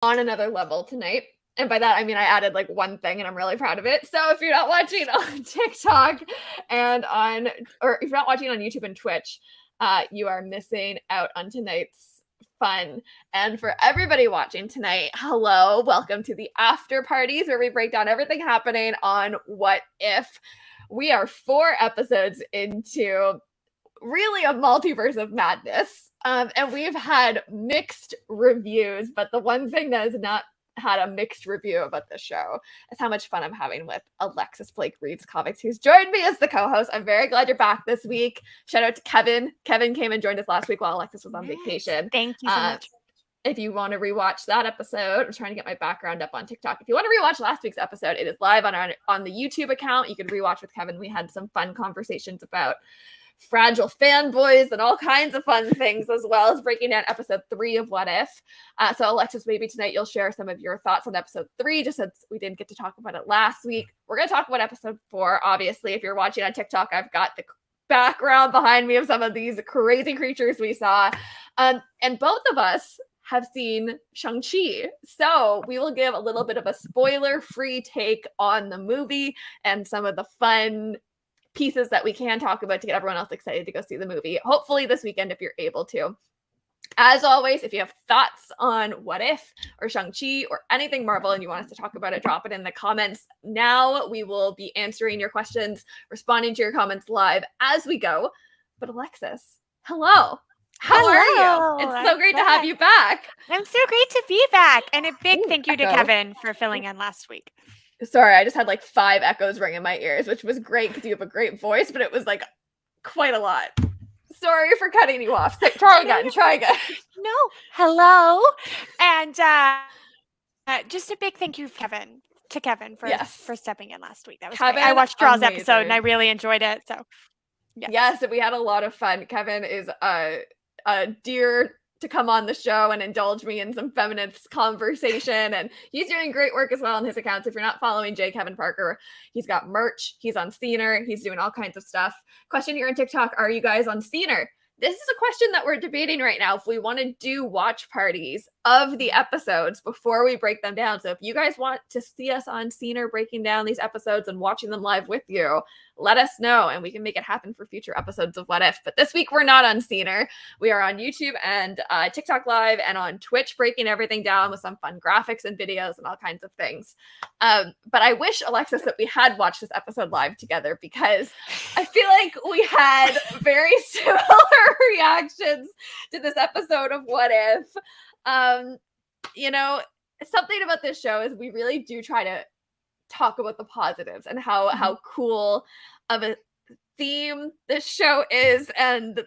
on another level tonight. And by that, I mean I added like one thing and I'm really proud of it. So if you're not watching on TikTok or if you're not watching on YouTube and Twitch, you are missing out on tonight's fun. And for everybody watching tonight, hello, welcome to the after parties where we break down everything happening on What If. We are 4 episodes into really a multiverse of madness. And we've had mixed reviews, but the one thing that has not had a mixed review about this show is how much fun I'm having with Alexis Blake Reads Comics, who's joined me as the co-host. I'm very glad you're back this week. Shout out to Kevin. Kevin came and joined us last week while Alexis was on vacation. Thank you so much. If you want to rewatch that episode, I'm trying to get my background up on TikTok. If you want to rewatch last week's episode, it is live on the YouTube account. You can rewatch with Kevin. We had some fun conversations about fragile fanboys and all kinds of fun things, as well as breaking down episode 3 of What If. So Alexis, maybe tonight you'll share some of your thoughts on episode 3, just since we didn't get to talk about it last week. We're going to talk about episode 4. Obviously, if you're watching on TikTok, I've got the background behind me of some of these crazy creatures we saw. And both of us have seen Shang-Chi. So we will give a little bit of a spoiler-free take on the movie and some of the fun pieces that we can talk about to get everyone else excited to go see the movie, hopefully this weekend if you're able to. As always, if you have thoughts on What If or Shang-Chi or anything Marvel and you want us to talk about it, drop it in the comments now. We will be answering your questions, responding to your comments live as we go. But Alexis, hello. How are you? It's so great to have you back. I'm so great to be back. And a big thank you to Kevin for filling in last week. Sorry, I just had like 5 echoes ring in my ears, which was great because you have a great voice, but it was like quite a lot. Sorry for cutting you off. So, try again. No, hello. And just a big thank you, to Kevin for stepping in last week. That was Kevin, great. I watched Draw's episode and I really enjoyed it. So yes, we had a lot of fun. Kevin is a dear to come on the show and indulge me in some feminist conversation. And he's doing great work as well on his accounts. If you're not following J. Kevin Parker, he's got merch. He's on Scener. He's doing all kinds of stuff. Question here on TikTok, are you guys on Scener? This is a question that we're debating right now. If we want to do watch parties of the episodes before we break them down. So if you guys want to see us on Scener breaking down these episodes and watching them live with you, let us know and we can make it happen for future episodes of What If. But this week we're not on Scener. We are on YouTube and TikTok Live and on Twitch breaking everything down with some fun graphics and videos and all kinds of things. But I wish, Alexis, that we had watched this episode live together because I feel like we had very similar reactions to this episode of What If. Something about this show is we really do try to talk about the positives and how cool of a theme this show is and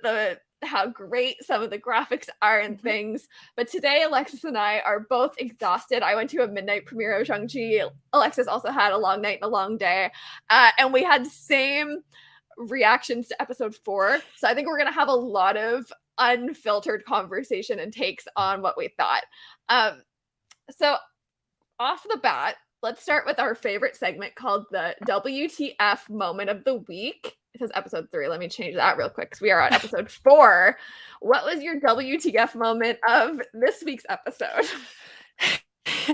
how great some of the graphics are and things. But today, Alexis and I are both exhausted. I went to a midnight premiere of Shang-Chi. Alexis also had a long night and a long day. And we had same reactions to episode 4. So I think we're going to have a lot of unfiltered conversation and takes on what we thought. So off the bat, let's start with our favorite segment called the WTF moment of the week. It says episode 3. Let me change that real quick because we are on episode 4. What was your WTF moment of this week's episode?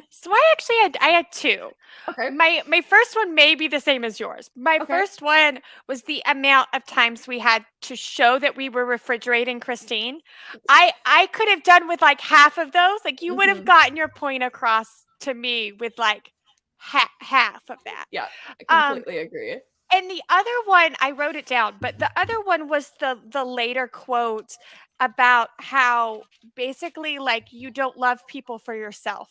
So I had 2. Okay. My first one may be the same as yours. My first one was the amount of times we had to show that we were refrigerating Christine. I could have done with like half of those. Like you would have gotten your point across to me with like half of that. Yeah, I completely agree. And the other one, I wrote it down, but the other one was the later quote about how basically like you don't love people for yourself.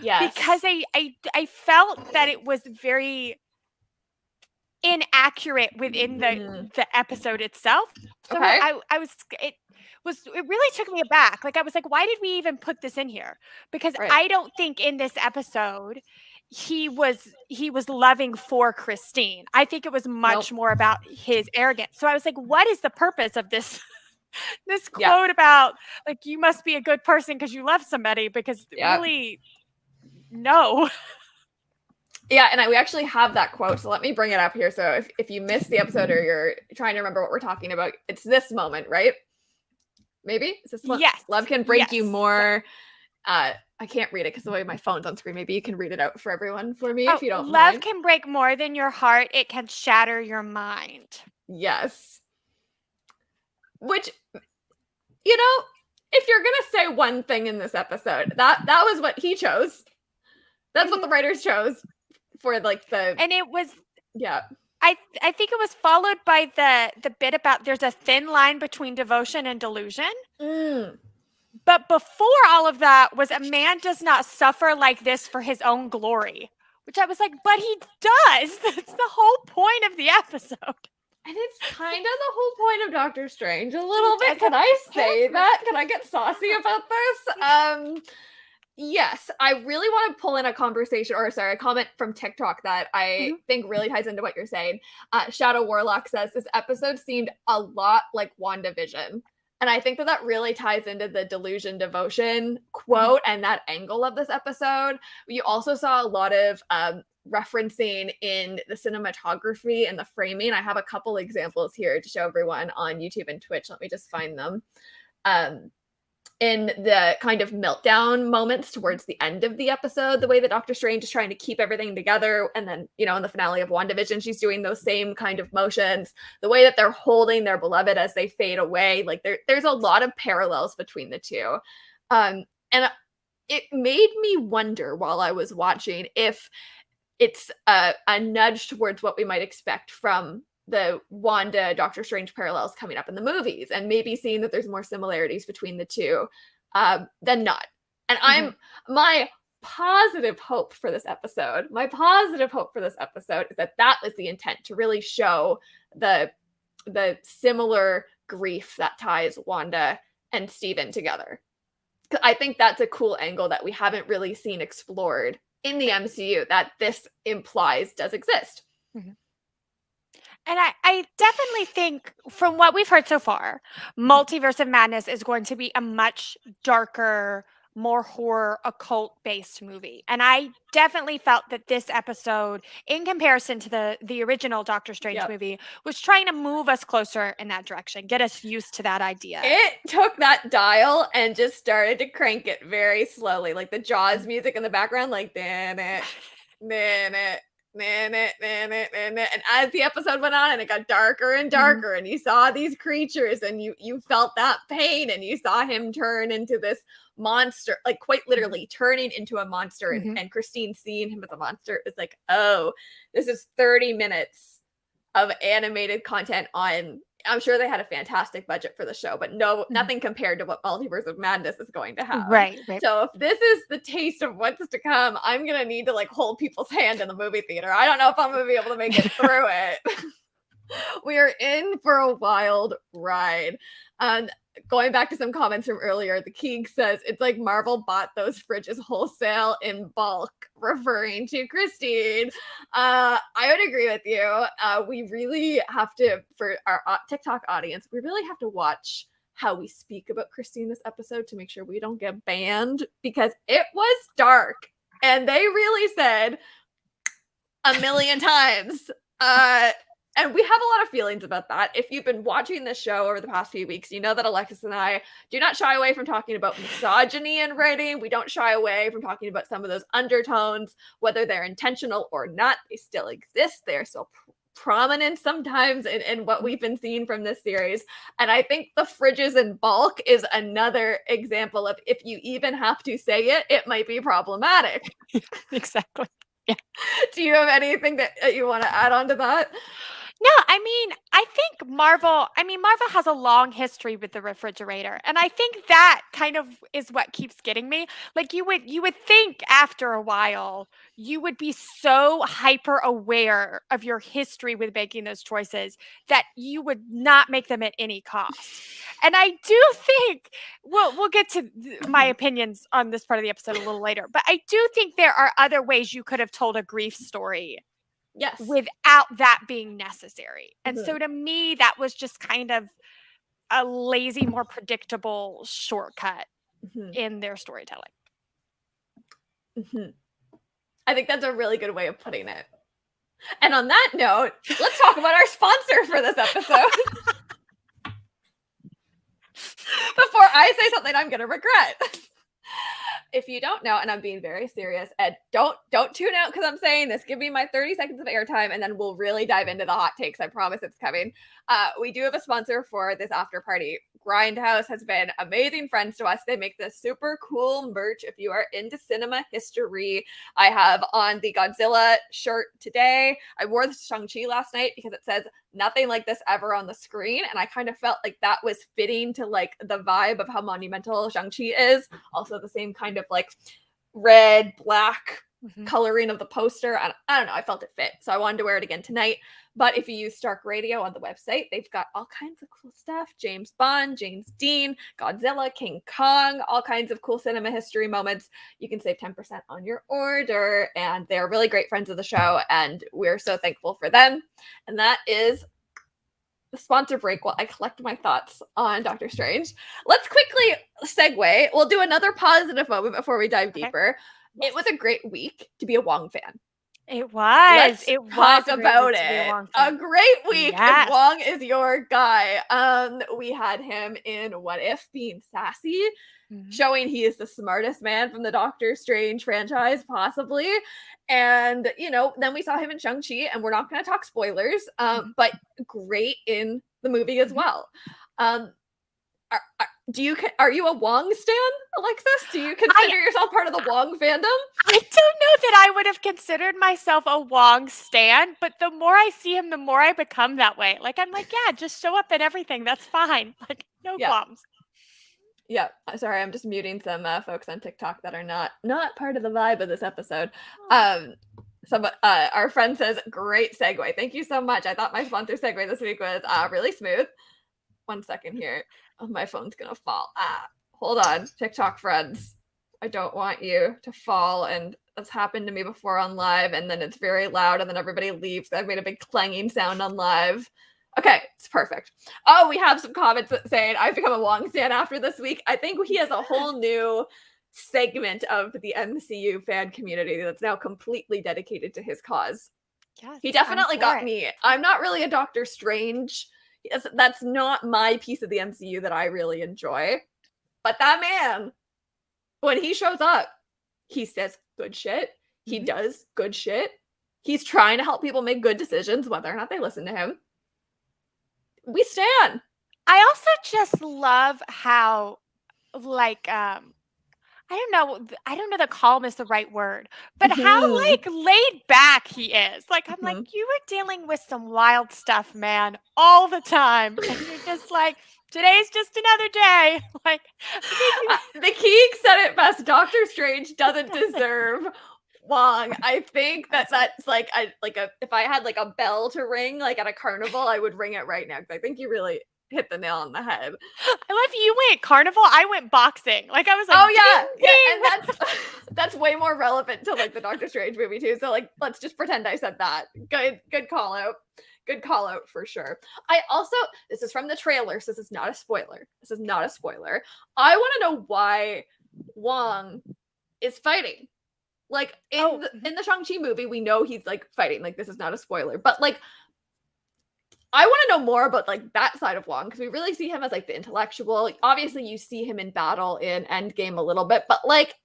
Yes. Because I felt that it was very inaccurate within the episode itself. So it really took me aback. Like I was like, why did we even put this in here? Because I don't think in this episode he was loving for Christine. I think it was much more about his arrogance. So I was like, what is the purpose of this this quote about like you must be a good person because you love somebody? Because really no. Yeah, and we actually have that quote, so let me bring it up here. So if you missed the episode or you're trying to remember what we're talking about, it's this moment, right? Maybe? Is this one? Yes. Love can break you more I can't read it because the way my phone's on screen. Maybe you can read it out for everyone for me if you don't love mind. can break more than your heart. It can shatter your mind. Yes. Which, you know, if you're gonna say one thing in this episode, that was what he chose. That's what the writers chose for like the. And it was. Yeah. I think it was followed by the bit about there's a thin line between devotion and delusion. But before all of that was a man does not suffer like this for his own glory, which I was like, but he does. That's the whole point of the episode. And it's kind of the whole point of Doctor Strange a little bit. Can I say that? Can I get saucy about this? Yes, I really want to pull in a comment from TikTok that I think really ties into what you're saying. Shadow Warlock says, this episode seemed a lot like WandaVision. And I think that really ties into the delusion devotion quote and that angle of this episode. You also saw a lot of referencing in the cinematography and the framing. I have a couple examples here to show everyone on YouTube and Twitch. Let me just find them. In the kind of meltdown moments towards the end of the episode, the way that Doctor Strange is trying to keep everything together. And then, in the finale of WandaVision, she's doing those same kind of motions, the way that they're holding their beloved as they fade away. Like there's a lot of parallels between the two. And it made me wonder while I was watching if it's a nudge towards what we might expect from the Wanda Doctor Strange parallels coming up in the movies, and maybe seeing that there's more similarities between the two than not. And my positive hope for this episode is that was the intent, to really show the similar grief that ties Wanda and Steven together. I think that's a cool angle that we haven't really seen explored in the MCU that this implies does exist. And I definitely think, from what we've heard so far, Multiverse of Madness is going to be a much darker, more horror, occult-based movie. And I definitely felt that this episode, in comparison to the original Doctor Strange movie, was trying to move us closer in that direction, get us used to that idea. It took that dial and just started to crank it very slowly, like the Jaws music in the background, like, dan it. And as the episode went on and it got darker and darker, and you saw these creatures and you felt that pain, and you saw him turn into this monster, like quite literally turning into a monster, and Christine seeing him as a monster, it was like, oh, this is 30 minutes of animated content on. I'm sure they had a fantastic budget for the show, but nothing compared to what Multiverse of Madness is going to have. Right. So if this is the taste of what's to come, I'm going to need to like hold people's hand in the movie theater. I don't know if I'm going to be able to make it through it. We are in for a wild ride. Going back to some comments from earlier, the Keeg says it's like Marvel bought those fridges wholesale in bulk, referring to Christine. I would agree with you. We really have to, for our TikTok audience, we really have to watch how we speak about Christine this episode to make sure we don't get banned, because it was dark. And they really said a million times, and we have a lot of feelings about that. If you've been watching this show over the past few weeks, you know that Alexis and I do not shy away from talking about misogyny in writing. We don't shy away from talking about some of those undertones, whether they're intentional or not. They still exist. They're still prominent sometimes in what we've been seeing from this series. And I think the fridges in bulk is another example of, if you even have to say it, it might be problematic. Exactly. Yeah. Do you have anything that you want to add on to that? No, I mean, I think Marvel has a long history with the refrigerator. And I think that kind of is what keeps getting me. Like you would think after a while, you would be so hyper aware of your history with making those choices that you would not make them at any cost. And I do think, we'll get to my opinions on this part of the episode a little later, but I do think there are other ways you could have told a grief story. Yes. Without that being necessary. And so to me, that was just kind of a lazy, more predictable shortcut in their storytelling. I think that's a really good way of putting it. And on that note, let's talk about our sponsor for this episode. Before I say something I'm going to regret. if you don't know, and I'm being very serious, Ed, don't tune out because I'm saying this. Give me my 30 seconds of airtime, and then we'll really dive into the hot takes. I promise it's coming. We do have a sponsor for this after party. Grindhouse has been amazing friends to us. They make this super cool merch. If you are into cinema history, I have on the Godzilla shirt today. I wore the Shang-Chi last night because it says nothing like this ever on the screen, and I kind of felt like that was fitting to like the vibe of how monumental Shang-Chi is. Also the same kind of like red, black coloring of the poster. I don't know. I felt it fit. So I wanted to wear it again tonight. But if you use Stark Radio on the website, they've got all kinds of cool stuff. James Bond, James Dean, Godzilla, King Kong, all kinds of cool cinema history moments. You can save 10% on your order. And they're really great friends of the show. And we're so thankful for them. And that is the sponsor break while I collect my thoughts on Doctor Strange. Let's quickly segue. We'll do another positive moment before we dive deeper. It was a great week to be a Wong fan. It was. Let's talk about it. A great week. Yes. If Wong is your guy. We had him in What If being sassy, showing he is the smartest man from the Doctor Strange franchise, possibly. And, you know, then we saw him in Shang-Chi, and we're not going to talk spoilers, but great in the movie as well. Are you a Wong stan, Alexis? Do you consider yourself part of the Wong fandom? I don't know that I would have considered myself a Wong stan, but the more I see him, the more I become that way. Like, I'm like, yeah, just show up in everything. That's fine. Like, no problems. Yeah, sorry, I'm just muting some folks on TikTok that are not part of the vibe of this episode. Our friend says, great segue. Thank you so much. I thought my sponsor segue this week was really smooth. 1 second here. Oh, my phone's gonna fall. Hold on, TikTok friends. I don't want you to fall, and that's happened to me before on live, and then it's very loud, and then everybody leaves. I've made a big clanging sound on live. Okay, it's perfect. Oh, we have some comments saying I've become a Wong stan after this week. I think he has a whole new segment of the MCU fan community that's now completely dedicated to his cause. Yes, he definitely got me. I'm not really a Doctor Strange. That's not my piece of the MCU that I really enjoy. But that man, when he shows up, he says good shit. He does good shit. He's trying to help people make good decisions, whether or not they listen to him. We stand. I also just love how, like, I don't know that calm is the right word, but how like laid back he is. Like, I'm like, you were dealing with some wild stuff, man, all the time. And you're just like, today's just another day. Like, the Keeg said it best. Doctor Strange doesn't deserve Wong. I think that's like if I had like a bell to ring, like at a carnival, I would ring it right now. Because I think you really hit the nail on the head. I love you went carnival. I went boxing. Like, I was like, oh yeah, ding, ding. Yeah, and that's way more relevant to like the Doctor Strange movie too. So like, let's just pretend I said that. Good call out. Good call out for sure. This is from the trailer, so this is not a spoiler. I want to know why Wong is fighting. Like in the Shang-Chi movie, we know he's like fighting. Like, this is not a spoiler, but like, I want to know more about like that side of Wong, because we really see him as like the intellectual. Obviously, you see him in battle in Endgame a little bit, but like,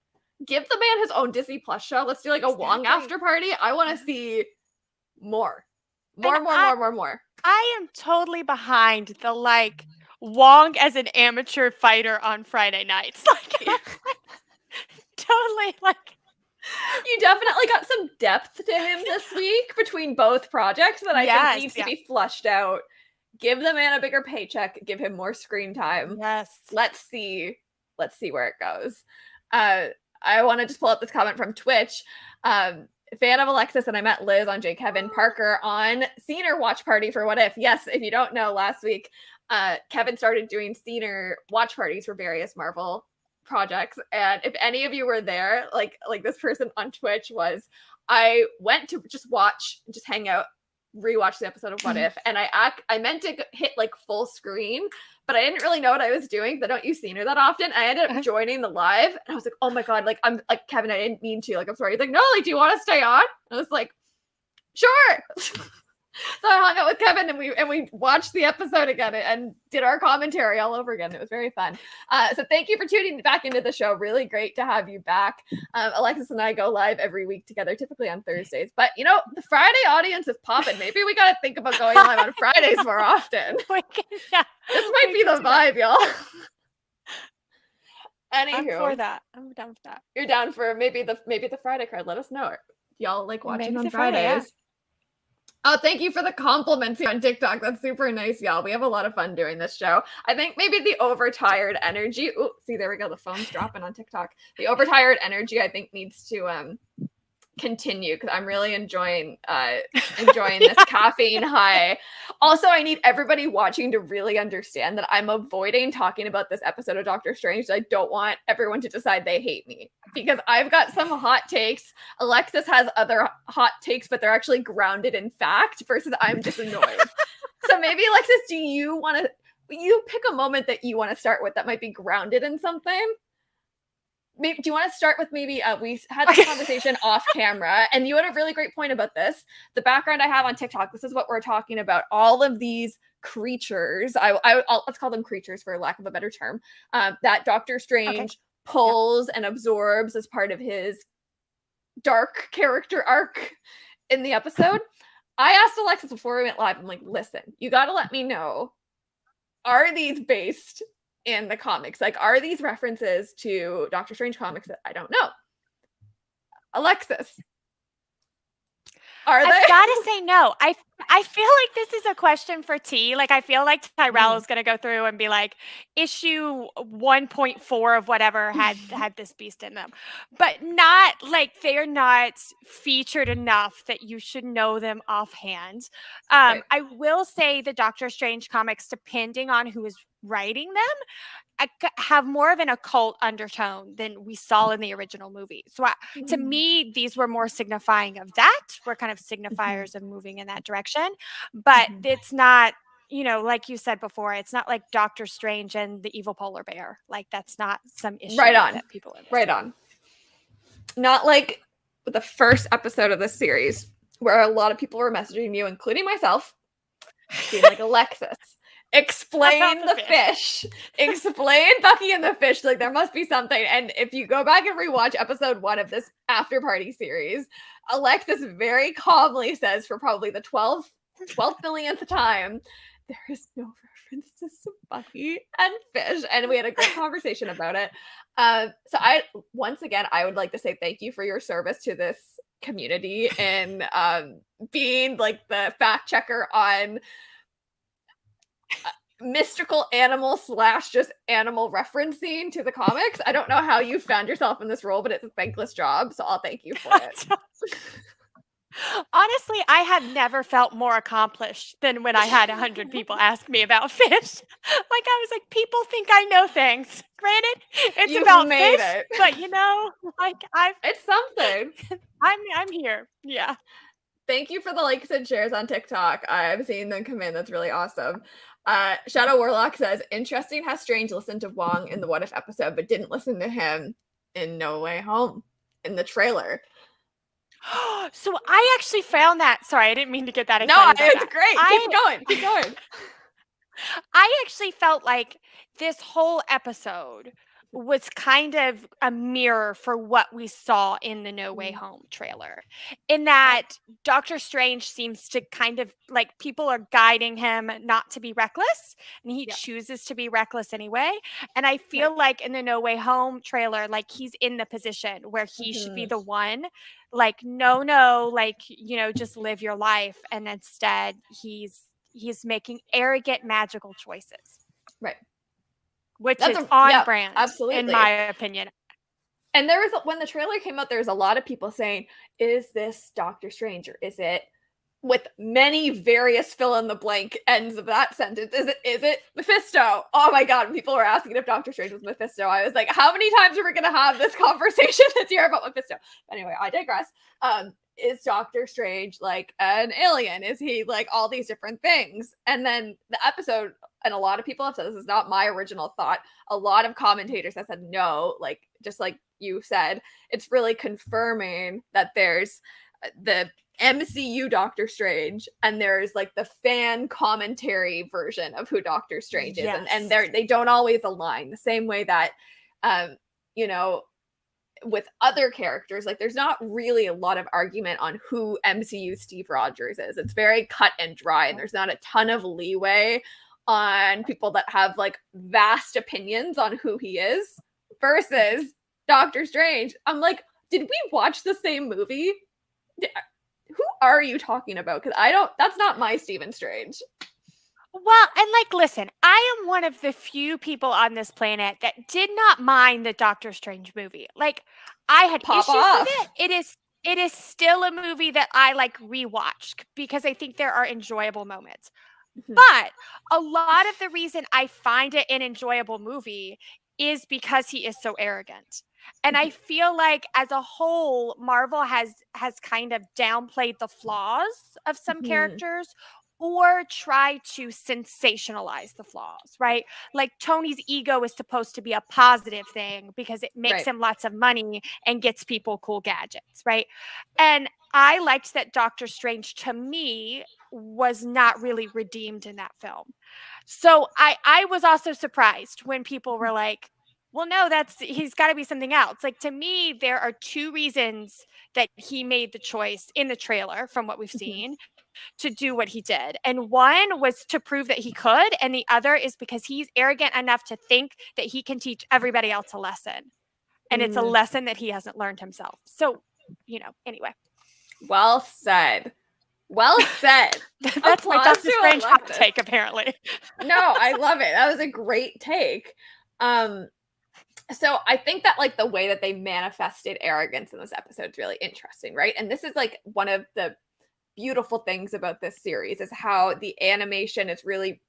give the man his own Disney Plus show. Let's do like a Wong after party. I want to see more. More. I am totally behind the like Wong as an amateur fighter on Friday nights. Like, totally like. You definitely got some depth to him this week between both projects that I think needs to be flushed out. Give the man a bigger paycheck. Give him more screen time. Yes. Let's see where it goes. I want to just pull up this comment from Twitch. Fan of Alexis, and I met Liz on J. Kevin Parker on Scener watch party for What If. Yes, if you don't know, last week Kevin started doing Scener watch parties for various Marvel projects, and if any of you were there, like this person on Twitch was, I went to just hang out, rewatch the episode of What If, and I meant to hit like full screen, but I didn't really know what I was doing. I don't use Scener that often. I ended up joining the live, and I was like, oh my god, like I'm like, Kevin, I didn't mean to, like, I'm sorry. He's like, no, like, do you want to stay on? And I was like, sure. So I hung out with Kevin and we watched the episode again and did our commentary all over again. It was very fun. So thank you for tuning back into the show. Really great to have you back. Alexis and I go live every week together, typically on Thursdays. But you know, the Friday audience is popping. Maybe we got to think about going live on Fridays more often. This might be the vibe, y'all. Anywho, I'm for that. I'm down for that. You're down for maybe the Friday card. Let us know. Y'all like watching on Fridays? Friday, yeah. Oh, thank you for the compliments here on TikTok. That's super nice, y'all. We have a lot of fun doing this show. I think maybe the overtired energy. Ooh, see, there we go. The phone's dropping on TikTok. The overtired energy, I think, needs to continue because I'm really enjoying this caffeine high. Also, I need everybody watching to really understand that I'm avoiding talking about this episode of Doctor Strange. I don't want everyone to decide they hate me because I've got some hot takes. Alexis has other hot takes, but they're actually grounded in fact versus I'm just annoyed. So maybe, Alexis, do you pick a moment that you want to start with that might be grounded in something? Maybe, do you want to start with maybe we had this conversation off camera and you had a really great point about this. The background I have on TikTok, this is what we're talking about. All of these creatures, let's call them creatures for lack of a better term, that Doctor Strange pulls and absorbs as part of his dark character arc in the episode. I asked Alexis before we went live, I'm like, listen, you got to let me know, are these based in the comics? Like, are these references to Doctor Strange comics that I don't know? Alexis, are they? I've got to say no. I feel like this is a question for T. Like, I feel like Tyrell is going to go through and be like, issue 1.4 of whatever had this beast in them. But not, like, they're not featured enough that you should know them offhand. Right. I will say the Doctor Strange comics, depending on who is writing them, have more of an occult undertone than we saw in the original movie. So to me, these were more signifying of that. We're kind of signifiers of moving in that direction. But it's not, you know, like you said before, it's not like Doctor Strange and the evil polar bear. Like, that's not some issue that people are right on. Not like the first episode of this series where a lot of people were messaging you, including myself, being like, Alexis, explain the fish. Explain Bucky and the fish. Like, there must be something. And if you go back and rewatch episode 1 of this after party series, Alexis very calmly says for probably the 12th millionth time, there is no reference to Bucky and fish. And we had a great conversation about it. So I would like to say thank you for your service to this community and being like the fact checker on mystical animal / just animal referencing to the comics. I don't know how you found yourself in this role, but it's a thankless job, so I'll thank you for it. Honestly, I have never felt more accomplished than when I had 100 people ask me about fish. Like, I was like, people think I know things. Granted, it's about fish, but you know, like, it's something. I'm here. Yeah. Thank you for the likes and shares on TikTok. I've seen them come in. That's really awesome. Shadow Warlock says, interesting how Strange listened to Wong in the What If episode, but didn't listen to him in No Way Home in the trailer. So I actually found that. Sorry, I didn't mean to get that excited. No, it's great. Keep going. I actually felt like this whole episode was kind of a mirror for what we saw in the No Way Home trailer, in that Doctor Strange seems to kind of like, people are guiding him not to be reckless, and he chooses to be reckless anyway. And I feel like in the No Way Home trailer, like, he's in the position where he should be the one, like, no, like, you know, just live your life. And instead he's making arrogant magical choices. Right. Which is on brand, absolutely, in my opinion. And there was, when the trailer came out, there was a lot of people saying, is this Doctor Strange, or is it, with many various fill in the blank ends of that sentence, is it Mephisto? Oh my god, when people were asking if Doctor Strange was Mephisto, I was like, how many times are we going to have this conversation this year about Mephisto? Anyway, I digress. Is Doctor Strange like an alien? Is he like all these different things? And then the episode, and a lot of people have said, this is not my original thought, a lot of commentators have said no, like, just like you said, it's really confirming that there's the MCU Doctor Strange, and there's like the fan commentary version of who Doctor Strange is, and they don't always align the same way that you know, with other characters, like there's not really a lot of argument on who MCU Steve Rogers is. It's very cut and dry, and there's not a ton of leeway on people that have like vast opinions on who he is versus Doctor Strange. I'm like, did we watch the same movie? Who are you talking about? Because that's not my Stephen Strange. Well, and like, listen, I am one of the few people on this planet that did not mind the Doctor Strange movie. Like, I had issues with it. It is still a movie that I like rewatch because I think there are enjoyable moments. Mm-hmm. But a lot of the reason I find it an enjoyable movie is because he is so arrogant. And I feel like as a whole, Marvel has kind of downplayed the flaws of some characters or try to sensationalize the flaws, right? Like Tony's ego is supposed to be a positive thing because it makes him lots of money and gets people cool gadgets, right? And I liked that Doctor Strange, to me, was not really redeemed in that film. So I was also surprised when people were like, well, no, he's got to be something else. Like, to me, there are two reasons that he made the choice in the trailer from what we've seen to do what he did. And one was to prove that he could. And the other is because he's arrogant enough to think that he can teach everybody else a lesson. And it's a lesson that he hasn't learned himself. So, anyway. Well said. Well said. That's my Doctor Strange hot take, apparently. No, I love it. That was a great take. So I think that like the way that they manifested arrogance in this episode is really interesting, right? And this is like one of the beautiful things about this series is how the animation is really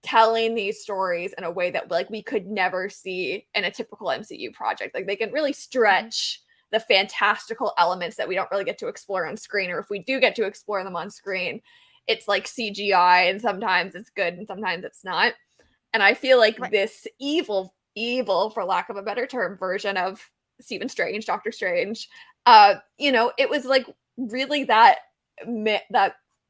telling these stories in a way that like we could never see in a typical MCU project. Like they can really stretch the fantastical elements that we don't really get to explore on screen, or if we do get to explore them on screen, it's like CGI, and sometimes it's good and sometimes it's not. And I feel like this evil, for lack of a better term, version of Stephen Strange, Doctor Strange, it was like really that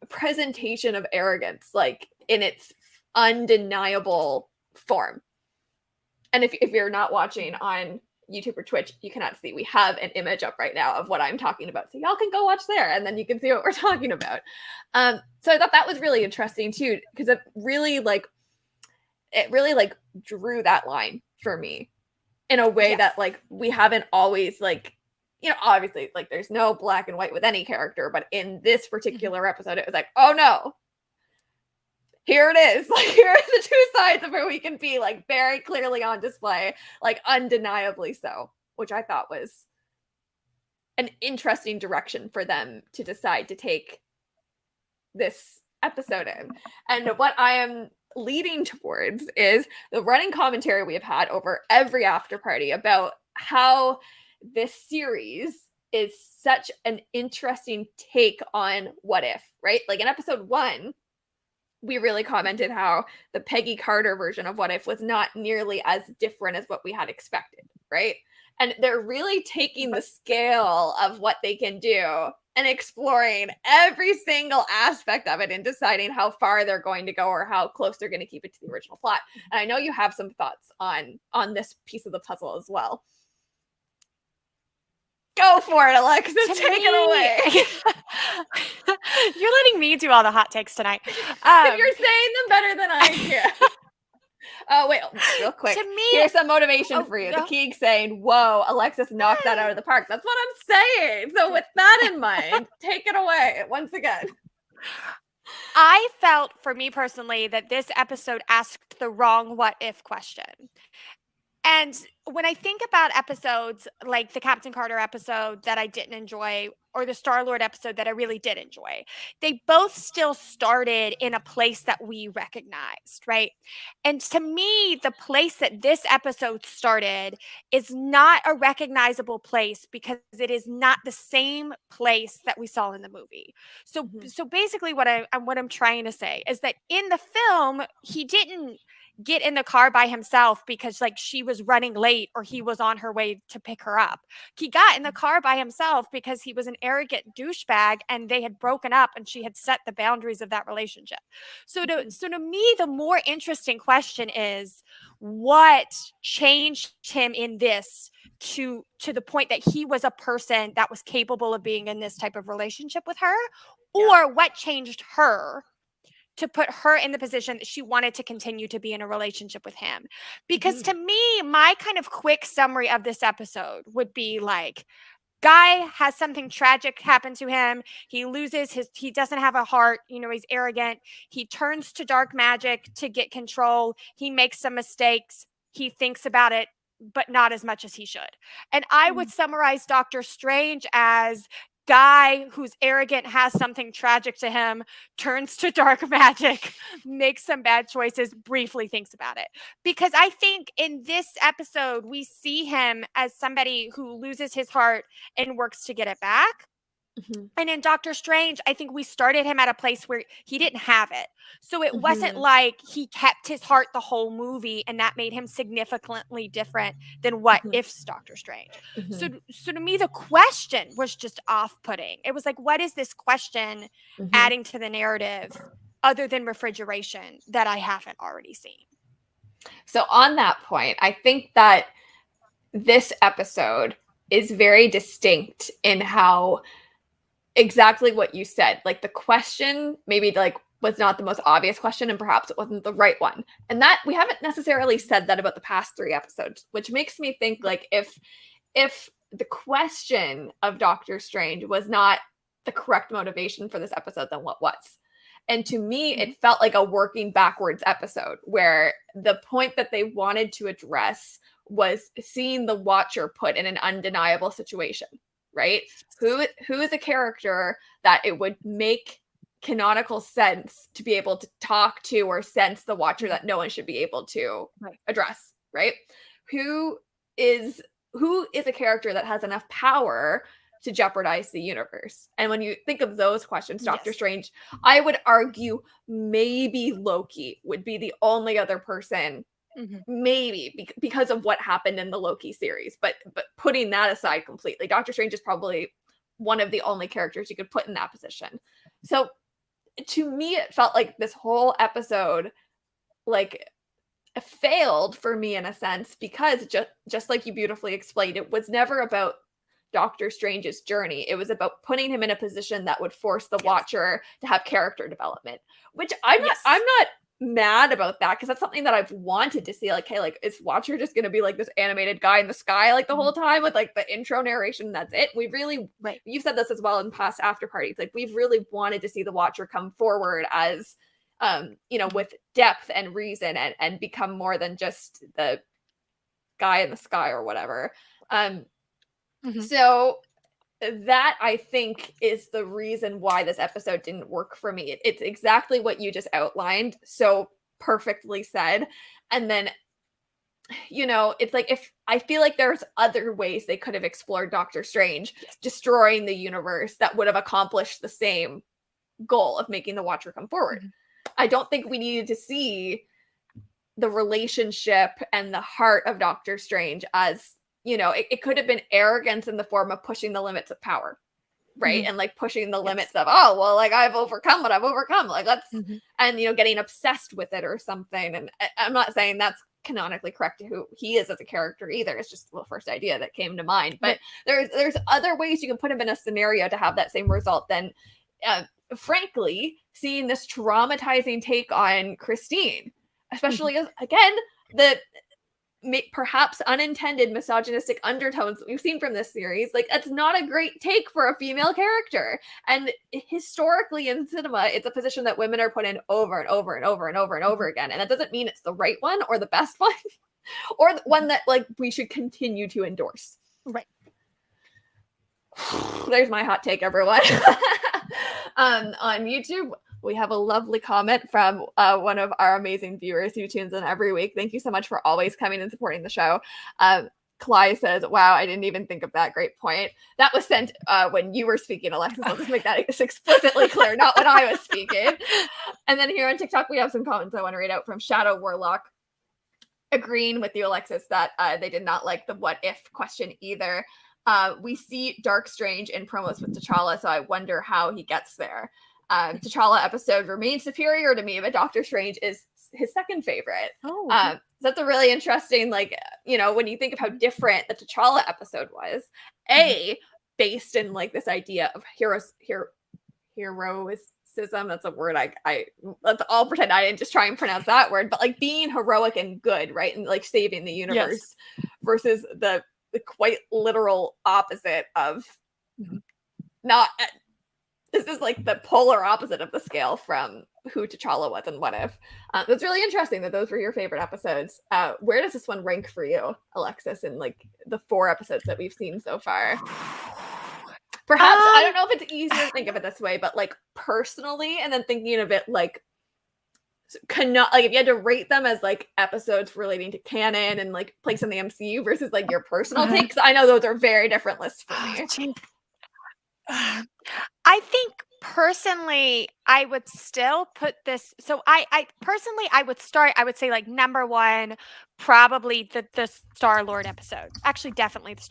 presentation of arrogance, like in its undeniable form. And if you're not watching on YouTube or Twitch, you cannot see. We have an image up right now of what I'm talking about, so y'all can go watch there, and then you can see what we're talking about. So I thought that was really interesting too, because it really drew that line for me in a way that like we haven't always like, obviously like there's no black and white with any character, but in this particular episode, it was like, oh no, here it is. Like, here are the two sides of where we can be like very clearly on display, like undeniably so, which I thought was an interesting direction for them to decide to take this episode in. And what I am leading towards is the running commentary we have had over every after party about how this series is such an interesting take on what if, right? Like in episode 1, we really commented how the Peggy Carter version of what if was not nearly as different as what we had expected, right? And they're really taking the scale of what they can do and exploring every single aspect of it and deciding how far they're going to go or how close they're going to keep it to the original plot. And I know you have some thoughts on this piece of the puzzle as well. Go for it, Alexis. Take it away. You're letting me do all the hot takes tonight. You're saying them better than I can. Oh, wait, real quick. To me, here's some motivation for you. The Keeg saying, whoa, Alexis knocked that out of the park. That's what I'm saying. So with that in mind, take it away once again. I felt, for me personally, that this episode asked the wrong what if question. And when I think about episodes like the Captain Carter episode that I didn't enjoy, or the Star-Lord episode that I really did enjoy, they both still started in a place that we recognized, right? And to me, the place that this episode started is not a recognizable place because it is not the same place that we saw in the movie. So basically what I'm trying to say is that in the film, he didn't get in the car by himself because like she was running late or he was on her way to pick her up. He got in the car by himself because he was an arrogant douchebag and they had broken up and she had set the boundaries of that relationship. So to me, the more interesting question is what changed him in this to the point that he was a person that was capable of being in this type of relationship with her, or what changed her to put her in the position that she wanted to continue to be in a relationship with him. Because to me, my kind of quick summary of this episode would be like, guy has something tragic happen to him. He doesn't have a heart. You know, he's arrogant. He turns to dark magic to get control. He makes some mistakes. He thinks about it, but not as much as he should. And I would summarize Doctor Strange as guy who's arrogant, has something tragic to him, turns to dark magic, makes some bad choices, briefly thinks about it. Because I think in this episode, we see him as somebody who loses his heart and works to get it back. And in Doctor Strange, I think we started him at a place where he didn't have it. So it wasn't like he kept his heart the whole movie and that made him significantly different than what if's Doctor Strange. So to me, the question was just off-putting. It was like, what is this question adding to the narrative other than refrigeration that I haven't already seen? So on that point, I think that this episode is very distinct in how exactly what you said, like the question maybe like was not the most obvious question and perhaps it wasn't the right one. And that we haven't necessarily said that about the past 3 episodes, which makes me think like if the question of Doctor Strange was not the correct motivation for this episode, then what was? And to me, it felt like a working backwards episode where the point that they wanted to address was seeing the Watcher put in an undeniable situation. Right? Who is a character that it would make canonical sense to be able to talk to or sense the Watcher that no one should be able to address, right? Who is a character that has enough power to jeopardize the universe? And when you think of those questions, Doctor Strange, I would argue maybe Loki would be the only other person maybe because of what happened in the Loki series, but putting that aside completely, Doctor Strange is probably one of the only characters you could put in that position. So to me, it felt like this whole episode like failed for me in a sense because just like you beautifully explained, it was never about Doctor Strange's journey. It was about putting him in a position that would force the Watcher to have character development, which I'm not mad about that because that's something that I've wanted to see. Like, hey, like is Watcher just gonna be like this animated guy in the sky like the whole time with like the intro narration? That's it. We really, you've said this as well in past after parties. Like we've really wanted to see the Watcher come forward as, you know, with depth and reason and become more than just the guy in the sky or whatever. So that I think is the reason why this episode didn't work for me. It's exactly what you just outlined, so perfectly said. And then, you know, it's like if I feel like there's other ways they could have explored Doctor Strange destroying the universe that would have accomplished the same goal of making the Watcher come forward. I don't think we needed to see the relationship and the heart of Doctor Strange as, you know, it could have been arrogance in the form of pushing the limits of power, right? And like pushing the limits of, oh, well, like I've overcome what I've overcome. Like let's, and, you know, getting obsessed with it or something. And I'm not saying that's canonically correct to who he is as a character either. It's just the first idea that came to mind. But there's other ways you can put him in a scenario to have that same result than, frankly, seeing this traumatizing take on Christine, especially as, again, the perhaps unintended misogynistic undertones that we've seen from this series. Like, that's not a great take for a female character. And historically in cinema, it's a position that women are put in over and over and over and over and over again. And that doesn't mean it's the right one or the best one or the one that like we should continue to endorse. Right. There's my hot take, everyone. On YouTube, we have a lovely comment from one of our amazing viewers who tunes in every week. Thank you so much for always coming and supporting the show. Cly says, wow, I didn't even think of that. Great point. That was sent when you were speaking, Alexis. I'll just make that explicitly clear, not when I was speaking. And then here on TikTok, we have some comments I want to read out from Shadow Warlock. agreeing with you, Alexis, that they did not like the what if question either. We see Dark Strange in promos with T'Challa, so I wonder how he gets there. T'Challa episode remains superior to me, but Doctor Strange is his second favorite. So that's a really interesting, like, you know, when you think of how different the T'Challa episode was, based in like this idea of heroism. That's a word let's all pretend I didn't just try and pronounce that word, but like being heroic and good, right? And like saving the universe versus the quite literal opposite of not. This is like the polar opposite of the scale from who T'Challa was and what if. It's really interesting that those were your favorite episodes. Where does this one rank for you, Alexis, in like the 4 episodes that we've seen so far? Perhaps, I don't know if it's easier to think of it this way, but like personally, and then thinking of it like, like if you had to rate them as like episodes relating to canon and like place in the MCU versus like your personal takes, I know those are very different lists for me. I think personally, I would still put this. So I personally, I would say like number 1, probably the Star-Lord episode. Actually, definitely the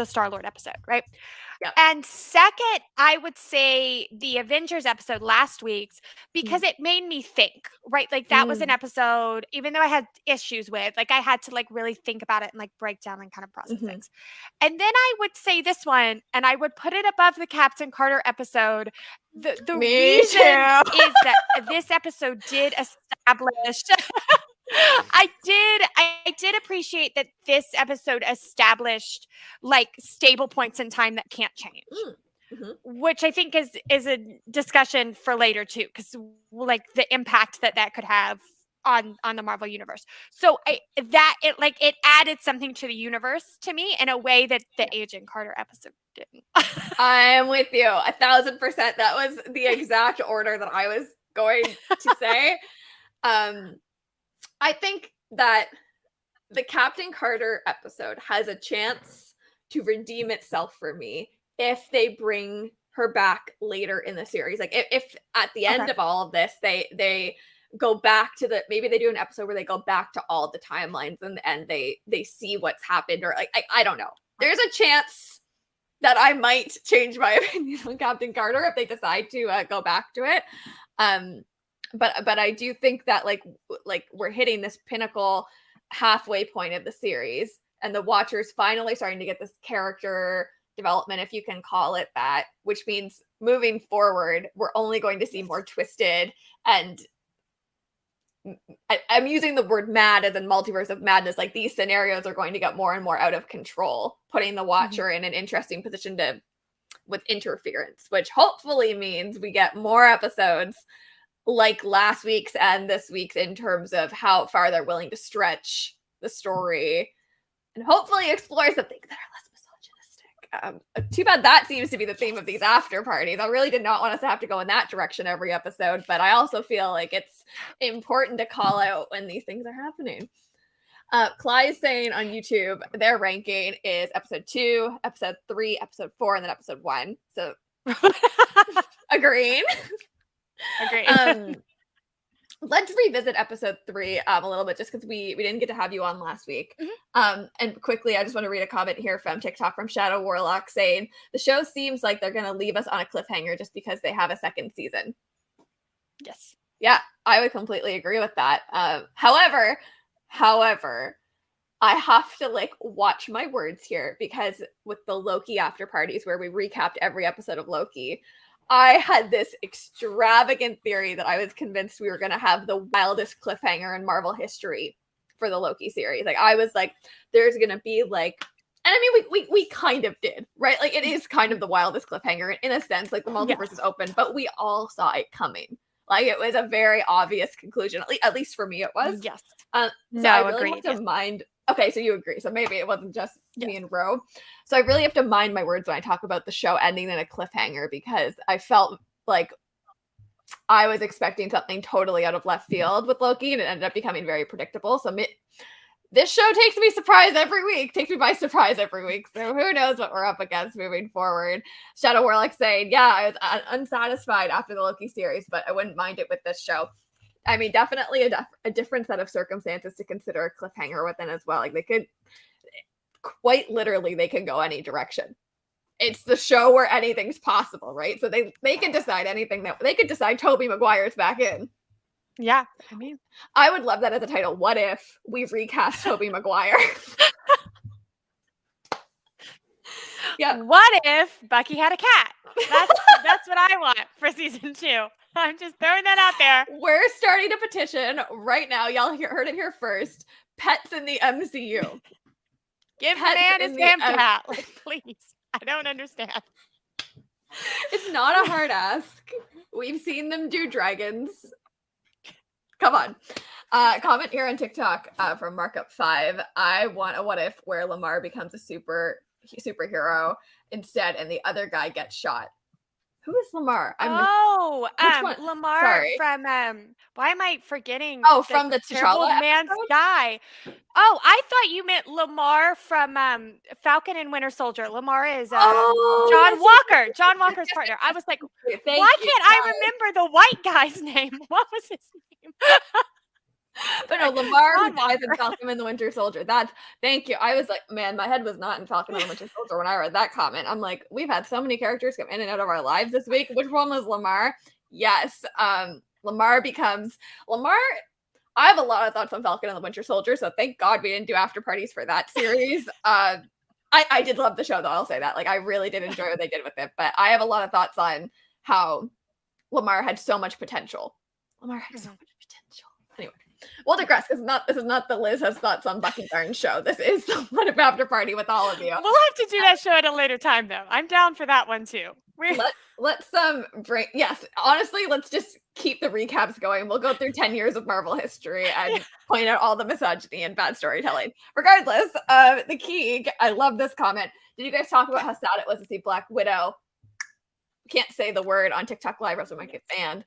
Star-Lord episode, right? Yeah. And second, I would say the Avengers episode last week's, because it made me think, right? Like that was an episode, even though I had issues with, like I had to like really think about it and like break down and kind of process things. And then I would say this one, and I would put it above the Captain Carter episode. The reason is that this episode did establish I did appreciate that this episode established like stable points in time that can't change. Which I think is a discussion for later too, because like the impact that could have on the Marvel universe. So it added something to the universe to me in a way that the Agent Carter episode didn't. I am with you 1,000%. That was the exact order that I was going to say. I think that the Captain Carter episode has a chance to redeem itself for me if they bring her back later in the series. Like if at the end of all of this, they go back to maybe they do an episode where they go back to all the timelines and they see what's happened, or like, I don't know. There's a chance that I might change my opinion on Captain Carter if they decide to go back to it. But I do think that like we're hitting this pinnacle halfway point of the series, and the Watcher's finally starting to get this character development, if you can call it that, which means moving forward, we're only going to see more twisted, and I'm using the word mad as in multiverse of madness. Like these scenarios are going to get more and more out of control, putting the Watcher in an interesting position with interference, which hopefully means we get more episodes like last week's and this week's in terms of how far they're willing to stretch the story and hopefully explore some things that are less misogynistic. Too bad that seems to be the theme of these after parties. I really did not want us to have to go in that direction every episode, but I also feel like it's important to call out when these things are happening. Clyde's saying on YouTube their ranking is episode 2, episode 3, episode 4, and then episode 1. So agreeing. Let's revisit episode 3 a little bit, just because we didn't get to have you on last week. And quickly, I just want to read a comment here from TikTok from Shadow Warlock saying the show seems like they're going to leave us on a cliffhanger just because they have a second season. Yes. Yeah, I would completely agree with that. However, I have to like watch my words here, because with the Loki after parties where we recapped every episode of Loki, I had this extravagant theory that I was convinced we were going to have the wildest cliffhanger in Marvel history for the Loki series. Like I was like, there's going to be like, and I mean, we kind of did, right? Like it is kind of the wildest cliffhanger in a sense, like the multiverse is open, but we all saw it coming. Like it was a very obvious conclusion, at least for me it was. Yes. So I really have to mind. Okay, so you agree. So maybe it wasn't just me and Ro. So I really have to mind my words when I talk about the show ending in a cliffhanger, because I felt like I was expecting something totally out of left field with Loki, and it ended up becoming very predictable. So this show takes me by surprise every week. So who knows what we're up against moving forward. Shadow Warlock saying, yeah, I was unsatisfied after the Loki series, but I wouldn't mind it with this show. I mean, definitely a different set of circumstances to consider a cliffhanger within as well. Like they could quite literally they could go any direction. It's the show where anything's possible, right? So they can decide anything that they could decide Tobey Maguire's back in. Yeah, I mean, I would love that as a title. What if we recast Tobey Maguire? Yeah. What if Bucky had a cat? That's what I want for season 2. I'm just throwing that out there. We're starting a petition right now. Y'all heard it here first. Pets in the MCU. Give the man his damn cat. Like, please. I don't understand. It's not a hard ask. We've seen them do dragons. Come on. Comment here on TikTok from Markup5. I want a what if where Lamar becomes a superhero instead and the other guy gets shot. Who is Lamar? Lamar Sorry. from why am I forgetting? Oh, from the T'Challa Man's Guy. Oh, I thought you meant Lamar from Falcon and Winter Soldier. Lamar is John Walker. John Walker's partner. I was like, why can't I remember the white guy's name? What was his name? But no, Lamar who dies in Falcon and the Winter Soldier. Thank you. I was like, man, my head was not in Falcon and the Winter Soldier when I read that comment. I'm like, we've had so many characters come in and out of our lives this week. Which one was Lamar? Yes. Lamar. I have a lot of thoughts on Falcon and the Winter Soldier, so thank God we didn't do after parties for that series. I did love the show, though. I'll say that. Like, I really did enjoy what they did with it. But I have a lot of thoughts on how Lamar had so much potential. Lamar had so much potential. Anyway. We'll digress because this is not the Liz Has Thoughts on Bucky Barnes show. This is the What If After Party with all of you. We'll have to do that show at a later time, though. I'm down for that one too. Let's honestly, let's just keep the recaps going. We'll go through 10 years of Marvel history and point out all the misogyny and bad storytelling. Regardless, the Keeg, I love this comment. Did you guys talk about how sad it was to see Black Widow? Can't say the word on TikTok Live, or else we might get banned.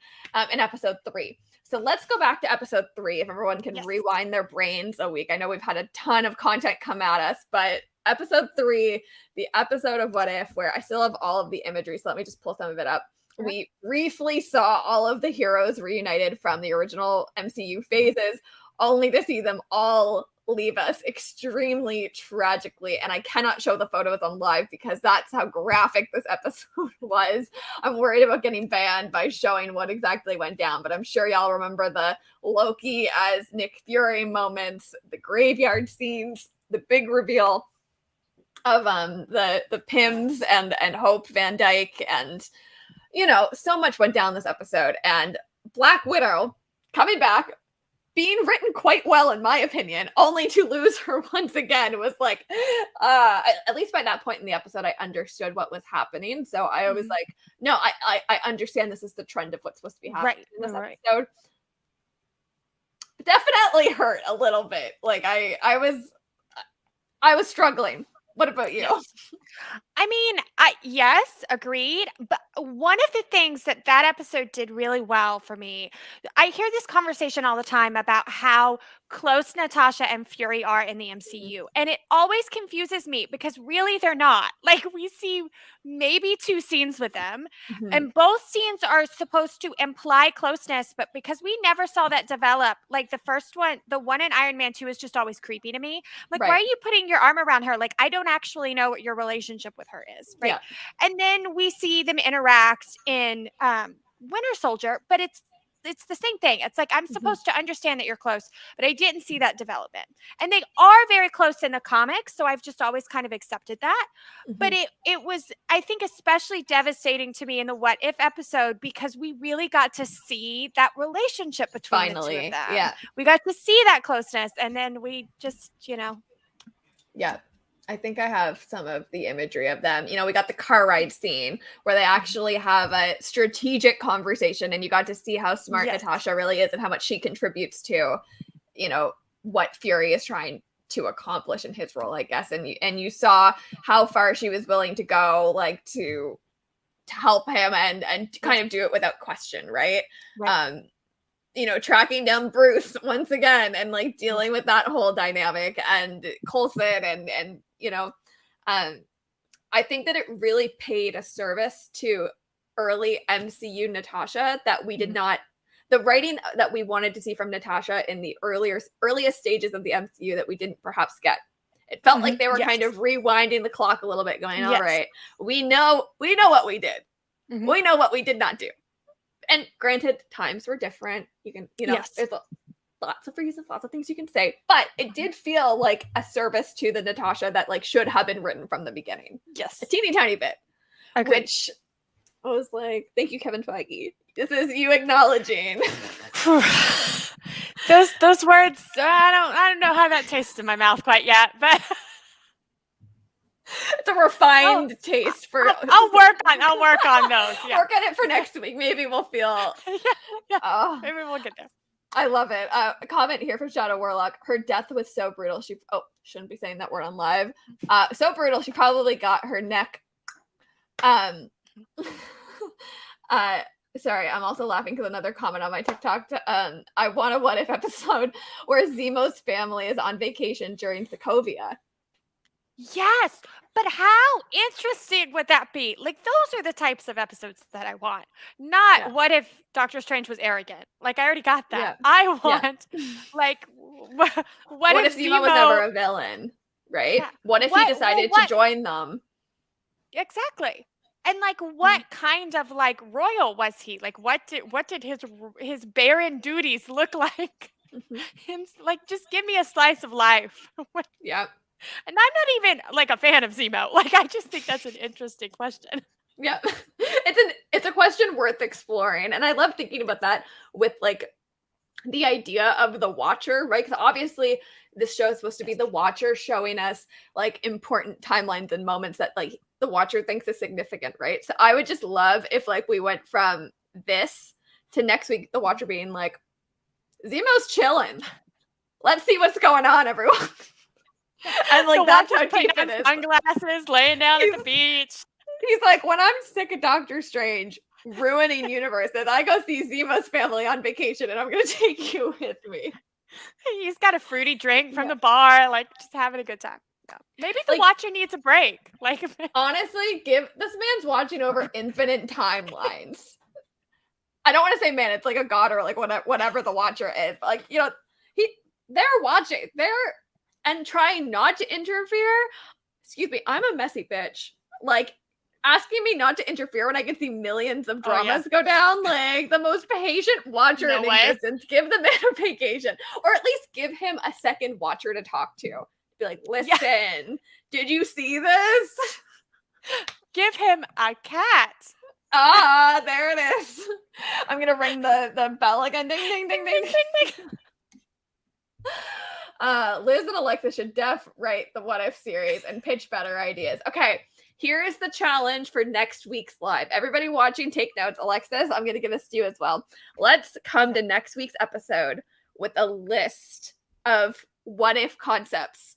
In episode 3. So let's go back to episode 3 if everyone can rewind their brains a week. I know we've had a ton of content come at us, but episode 3, the episode of What If, where I still have all of the imagery, so let me just pull some of it up. We briefly saw all of the heroes reunited from the original MCU phases, only to see them all leave us extremely tragically, and I cannot show the photos on live because that's how graphic this episode was. I'm worried about getting banned by showing what exactly went down, but I'm sure y'all remember the Loki as Nick Fury moments, the graveyard scenes, the big reveal of the Pims and Hope Van Dyke, and so much went down this episode. And Black Widow coming back, being written quite well, in my opinion, only to lose her once again was like, at least by that point in the episode, I understood what was happening. So I was like, no, I understand this is the trend of what's supposed to be happening in this episode. Definitely hurt a little bit. Like I was struggling. What about you? I mean, yes, agreed. But one of the things that episode did really well for me, I hear this conversation all the time about how close Natasha and Fury are in the MCU. And it always confuses me because really they're not. Like, we see maybe 2 scenes with them, and both scenes are supposed to imply closeness, but because we never saw that develop, like the first one, the one in Iron Man 2 is just always creepy to me. Like, why are you putting your arm around her? Like, I don't actually know what your relationship with her is, right? Yeah. And then we see them interact in Winter Soldier, but it's the same thing. It's like, I'm supposed to understand that you're close, but I didn't see that development. And they are very close in the comics, so I've just always kind of accepted that. But it was, I think, especially devastating to me in the What If episode because we really got to see that relationship between the 2 of them. Yeah. We got to see that closeness, and then we just, Yeah. I think I have some of the imagery of them. We got the car ride scene where they actually have a strategic conversation, and you got to see how smart Natasha really is and how much she contributes to, what Fury is trying to accomplish in his role, I guess. And you saw how far she was willing to go, like to help him and kind of do it without question, right? Tracking down Bruce once again and like dealing with that whole dynamic, and Coulson and I think that it really paid a service to early MCU Natasha that we did not, the writing that we wanted to see from Natasha in the earliest stages of the MCU that we didn't perhaps get. It felt like they were kind of rewinding the clock a little bit, going, all right, we know what we did. We know what we did not do. And granted, times were different. You can, there's lots of reasons, lots of things you can say, but it did feel like a service to the Natasha that like should have been written from the beginning. Yes. A teeny tiny bit. Agreed. Which I was like, thank you, Kevin Feige. This is you acknowledging. Those words, I don't know how that tastes in my mouth quite yet, but it's a refined taste for. I'll work on those. Yeah. Work on it for next week. Maybe we'll feel. Maybe we'll get there. I love it. A comment here from Shadow Warlock. Her death was so brutal. Shouldn't be saying that word on live. So brutal. She probably got her neck. Sorry, I'm also laughing because another comment on my TikTok. I want a What If episode where Zemo's family is on vacation during Sokovia. Yes, but how interesting would that be? Like, those are the types of episodes that I want. Not what if Doctor Strange was arrogant? Like, I already got that. Yeah. I want, like, what if Zemo was never a villain, right? Yeah. What if he decided to join them? Exactly. And like, what kind of like royal was he? Like, what did his barren duties look like? And like, just give me a slice of life. Yeah. And I'm not even like a fan of Zemo. Like, I just think that's an interesting question. Yeah, it's a question worth exploring, and I love thinking about that with like the idea of the Watcher, right? Because obviously this show is supposed to be the Watcher showing us like important timelines and moments that like the Watcher thinks is significant, right? So I would just love if like we went from this to next week, the Watcher being like, Zemo's chilling. Let's see what's going on, everyone. And like that's how deep it is. Sunglasses, laying down at the beach. He's like, when I'm sick of Doctor Strange ruining universes, I go see Zemo's family on vacation, and I'm gonna take you with me. He's got a fruity drink from the bar, like just having a good time. Yeah. Maybe the Watcher needs a break. Like, honestly, this man's watching over infinite timelines. I don't want to say man, it's like a god or like whatever the Watcher is, but like they're watching. And trying not to interfere. Excuse me, I'm a messy bitch. Like, asking me not to interfere when I can see millions of dramas go down. Like, the most patient Watcher in existence. Give the man a vacation. Or at least give him a second Watcher to talk to. Be like, listen, did you see this? Give him a cat. Ah, there it is. I'm going to ring the bell again. Ding, ding, ding, ding, ding, ding. Liz and Alexa should write the What If series and pitch better ideas. Okay, here's the challenge for next week's live. Everybody watching, take notes. Alexis, I'm going to give this to you as well. Let's come to next week's episode with a list of what if concepts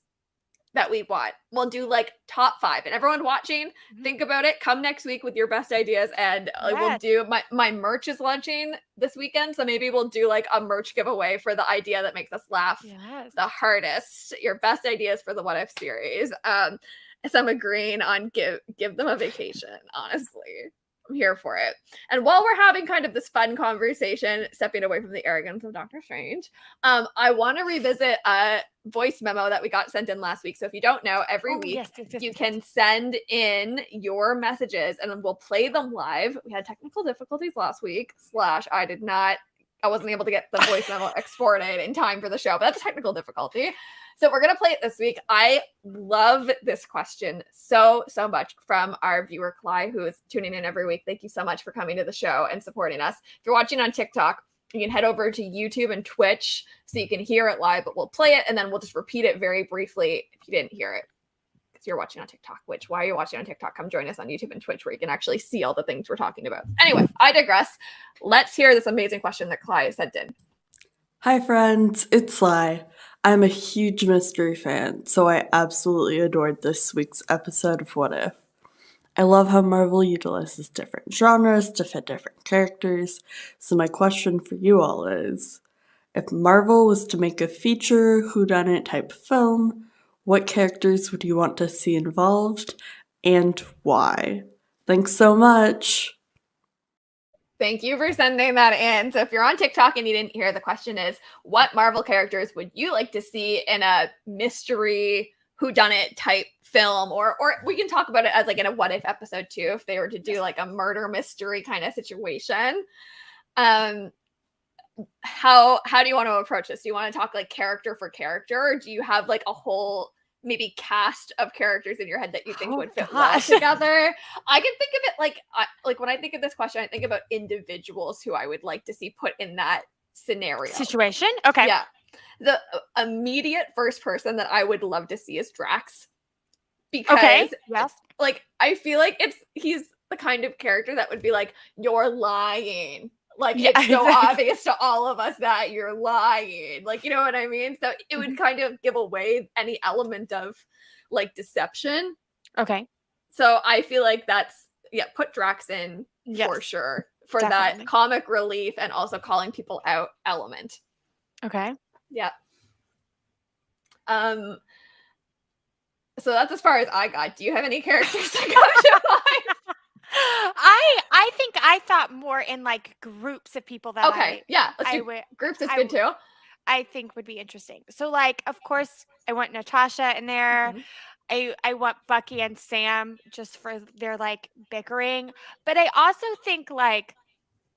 that we want. We'll do like top 5. And everyone watching, think about it. Come next week with your best ideas. And we'll do my merch is launching this weekend. So maybe we'll do like a merch giveaway for the idea that makes us laugh the hardest. Your best ideas for the What If series. So I'm agreeing on give them a vacation, honestly. I'm here for it. And while we're having kind of this fun conversation, stepping away from the arrogance of Doctor Strange, I want to revisit a voice memo that we got sent in last week. So if you don't know, every week you can send in your messages and we'll play them live. We had technical difficulties last week. I wasn't able to get the voice memo exported in time for the show, but that's a technical difficulty. So we're going to play it this week. I love this question so much from our viewer, Cly, who is tuning in every week. Thank you so much for coming to the show and supporting us. If you're watching on TikTok, you can head over to YouTube and Twitch so you can hear it live, but we'll play it and then we'll just repeat it very briefly if you didn't hear it. Because you're watching on TikTok, which why are you watching on TikTok? Come join us on YouTube and Twitch where you can actually see all the things we're talking about. Anyway, I digress. Let's hear this amazing question that Cly sent in. Hi friends, it's Sly. I'm a huge mystery fan, so I absolutely adored this week's episode of What If. I love how Marvel utilizes different genres to fit different characters, so my question for you all is, if Marvel was to make a feature whodunit type film, what characters would you want to see involved, and why? Thanks so much! Thank you for sending that in. So if you're on TikTok and you didn't hear, the question is, what Marvel characters would you like to see in a mystery whodunit type film? Or we can talk about it as like in a what if episode too, if they were to do like a murder mystery kind of situation. How do you want to approach this? Do you want to talk like character for character, or do you have like a whole maybe cast of characters in your head that you think would fit well together? I can think of it like when I think of this question, I think about individuals who I would like to see put in that scenario situation. Okay. Yeah. The immediate first person that I would love to see is Drax. Because yes. Like I feel like he's the kind of character that would be like, you're lying. Like, it's so obvious to all of us that you're lying. Like, you know what I mean? So it would kind of give away any element of like deception. Okay. So I feel like that's, put Drax in for sure. For that comic relief and also calling people out element. Okay. Yeah. So that's as far as I got. Do you have any characters that come to mind? I think I thought more in like groups of people that groups is good too. I think would be interesting. So like, of course, I want Natasha in there. Mm-hmm. I want Bucky and Sam just for their like bickering, but I also think like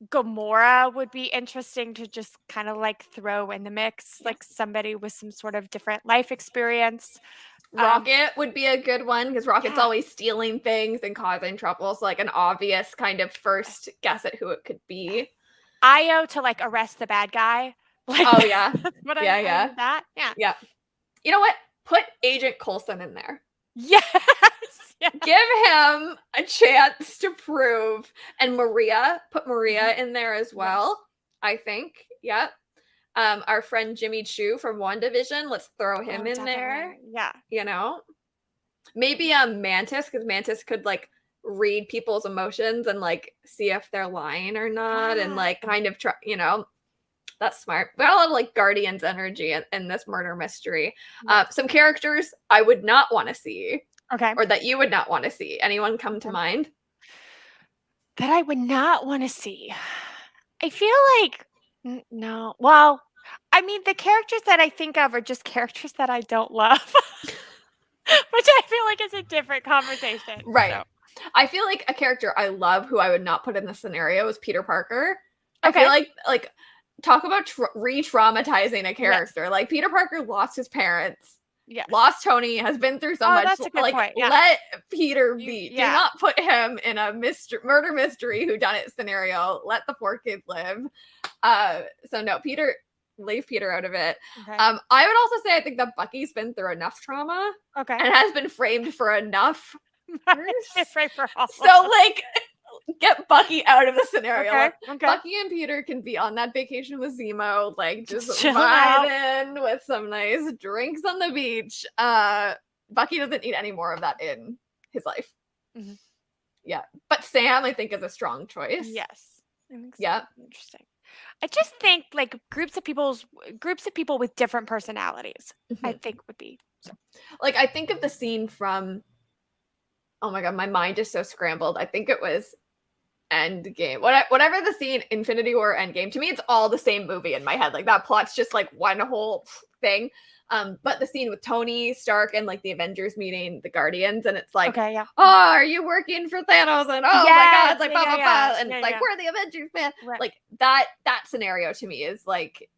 Gamora would be interesting to just kind of like throw in the mix, like somebody with some sort of different life experience. Rocket would be a good one because Rocket's always stealing things and causing trouble. So like an obvious kind of first guess at who it could be. Io to like arrest the bad guy. Like, oh yeah. What yeah. That. Yeah. You know what? Put Agent Coulson in there. Yes. Give him a chance to prove. And put Maria in there as well. Yes. I think. Yep. Our friend Jimmy Choo from WandaVision, let's throw him in there. Yeah. You know? Maybe Mantis, because Mantis could like read people's emotions and like see if they're lying or not, and like kind of try, that's smart. We got a lot of like Guardians energy in this murder mystery. Some characters I would not want to see. Okay. Or that you would not want to see. Anyone come to mind? That I would not want to see. I feel like no. Well, I mean, the characters that I think of are just characters that I don't love, which I feel like is a different conversation. Right. So. I feel like a character I love who I would not put in the scenario is Peter Parker. Okay. I feel like talk about re-traumatizing a character. Yes. Like Peter Parker lost his parents. Yes. Lost Tony, has been through so much. That's a good point. Yeah. Let Peter be. Do not put him in a murder mystery whodunit scenario. Let the poor kid live. So no, leave Peter out of it. Okay. I would also say I think that Bucky's been through enough trauma. Okay. And has been framed for enough. So like get Bucky out of the scenario. Okay. Like, Bucky and Peter can be on that vacation with Zemo, like just vibing with some nice drinks on the beach. Bucky doesn't need any more of that in his life. Mm-hmm. Yeah, but Sam I think is a strong choice. Yes, I think so. Yeah, interesting. I just think like groups of people with different personalities. Mm-hmm. I think would be like I think of the scene from. Oh my god, my mind is so scrambled. I think it was Endgame. Whatever the scene, Infinity War, Endgame. To me, it's all the same movie in my head. Like that plot's just like one whole thing. But the scene with Tony Stark and like the Avengers meeting the Guardians, and it's like, oh, are you working for Thanos? And oh my god, it's like blah blah blah, and it's like we're the Avengers, man. Right. Like that scenario to me is like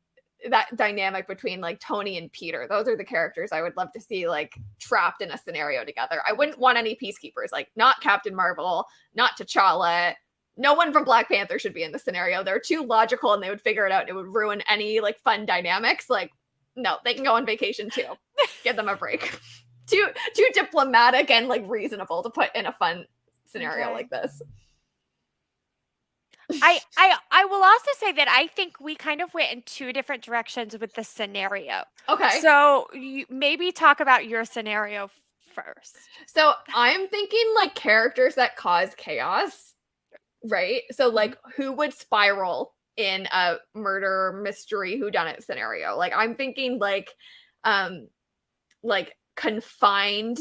that dynamic between like Tony and Peter. Those are the characters I would love to see like trapped in a scenario together. I wouldn't want any peacekeepers, like not Captain Marvel, not T'Challa. No one from Black Panther should be in the scenario. They're too logical and they would figure it out and it would ruin any like fun dynamics. Like, no, they can go on vacation too. Give them a break. Too diplomatic and like reasonable to put in a fun scenario like this. I will also say that I think we kind of went in two different directions with the scenario. Okay. So you maybe talk about your scenario first. So I'm thinking like characters that cause chaos, right? So like who would spiral in a murder mystery whodunit scenario? Like I'm thinking like confined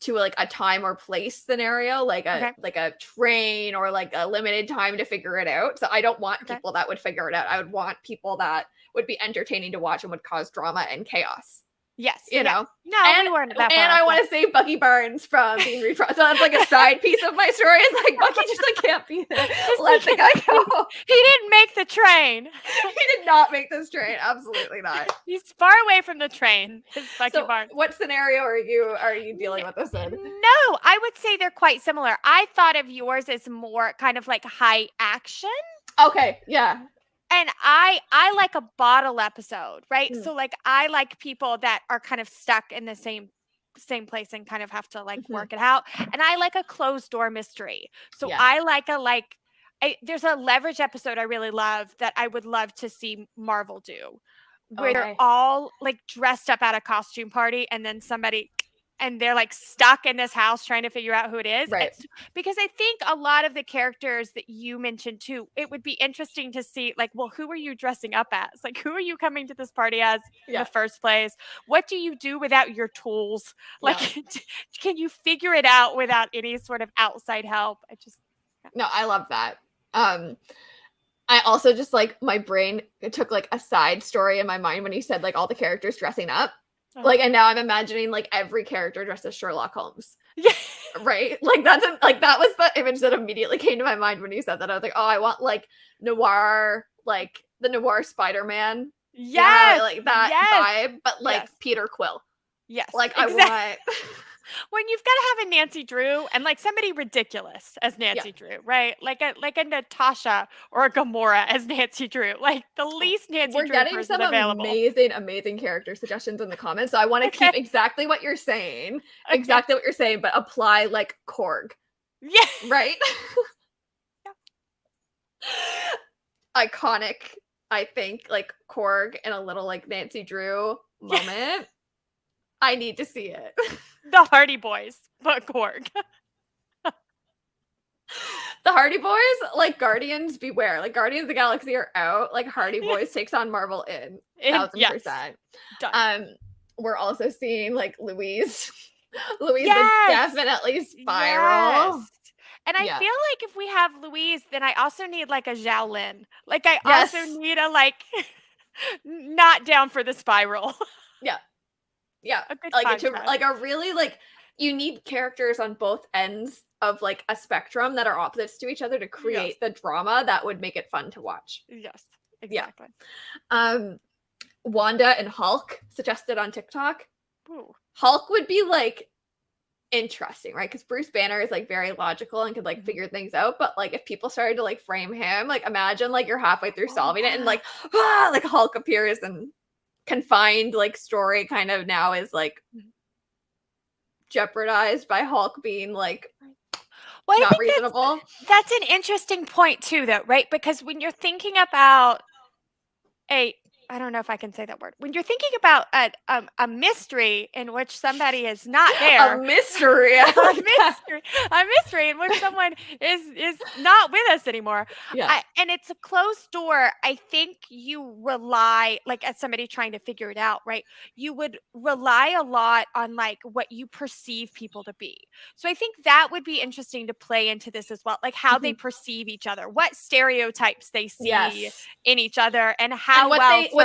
to like a time or place scenario, like a train or like a limited time to figure it out. So I don't want people that would figure it out. I would want people that would be entertaining to watch and would cause drama and chaos. Yes. You know? No, we weren't that far. And I want to save Bucky Barnes from being repressed. So that's like a side piece of my story. It's like Bucky just like can't be there. Let the guy go. He didn't make the train. He did not make this train. Absolutely not. He's far away from the train. Bucky Barnes. What scenario are you dealing with this in? No, I would say they're quite similar. I thought of yours as more kind of like high action. Okay, yeah. And I like a bottle episode, right? So like I like people that are kind of stuck in the same place and kind of have to like work it out. And I like a closed door mystery. So I like there's a Leverage episode I really love that I would love to see Marvel do, where they're all like dressed up at a costume party and then and they're like stuck in this house trying to figure out who it is. Right. Because I think a lot of the characters that you mentioned too, it would be interesting to see like, well, who are you dressing up as? Like, who are you coming to this party as in the first place? What do you do without your tools? Like, can you figure it out without any sort of outside help? No, I love that. I also just like my brain, it took like a side story in my mind when you said like all the characters dressing up. Like, and now I'm imagining like every character dressed as Sherlock Holmes. Yeah. Right? Like that was the image that immediately came to my mind when you said that. I was like, oh, I want like noir, like the noir Spider-Man. Yeah. Like that vibe, but like Peter Quill. Yes. Like exactly. I want when you've got to have a Nancy Drew and like somebody ridiculous as Nancy Drew, right? Like a Natasha or a Gamora as Nancy Drew, like the least Nancy Drew person available. We're getting some amazing character suggestions in the comments. So I want to keep exactly what you're saying, but apply like Korg. Yeah. Right? Iconic, I think, like Korg in a little like Nancy Drew moment. I need to see it. The Hardy Boys, but Korg. The Hardy Boys, like Guardians, beware. Like Guardians of the Galaxy are out. Like Hardy Boys takes on Marvel in 1000%. Done. We're also seeing like Louise. Louise would definitely spiral. Yes. And I feel like if we have Louise, then I also need like a Zhao Lin. Like I also need a like not down for the spiral. Yeah, like a really like you need characters on both ends of like a spectrum that are opposites to each other to create the drama that would make it fun to watch. Yes, exactly. Yeah. Wanda and Hulk suggested on TikTok. Ooh. Hulk would be like interesting, right? Because Bruce Banner is like very logical and could like figure things out. But like if people started to like frame him, like imagine like you're halfway through solving it and like Hulk appears and confined like story kind of now is like jeopardized by Hulk being like not reasonable. That's an interesting point too, though, right? Because when you're thinking about I don't know if I can say that word. When you're thinking about a mystery in which somebody is not there. A mystery in which someone is not with us anymore. Yeah. And it's a closed door. I think you rely, like as somebody trying to figure it out, right? You would rely a lot on like what you perceive people to be. So I think that would be interesting to play into this as well. Like how they perceive each other, what stereotypes they see in each other and how what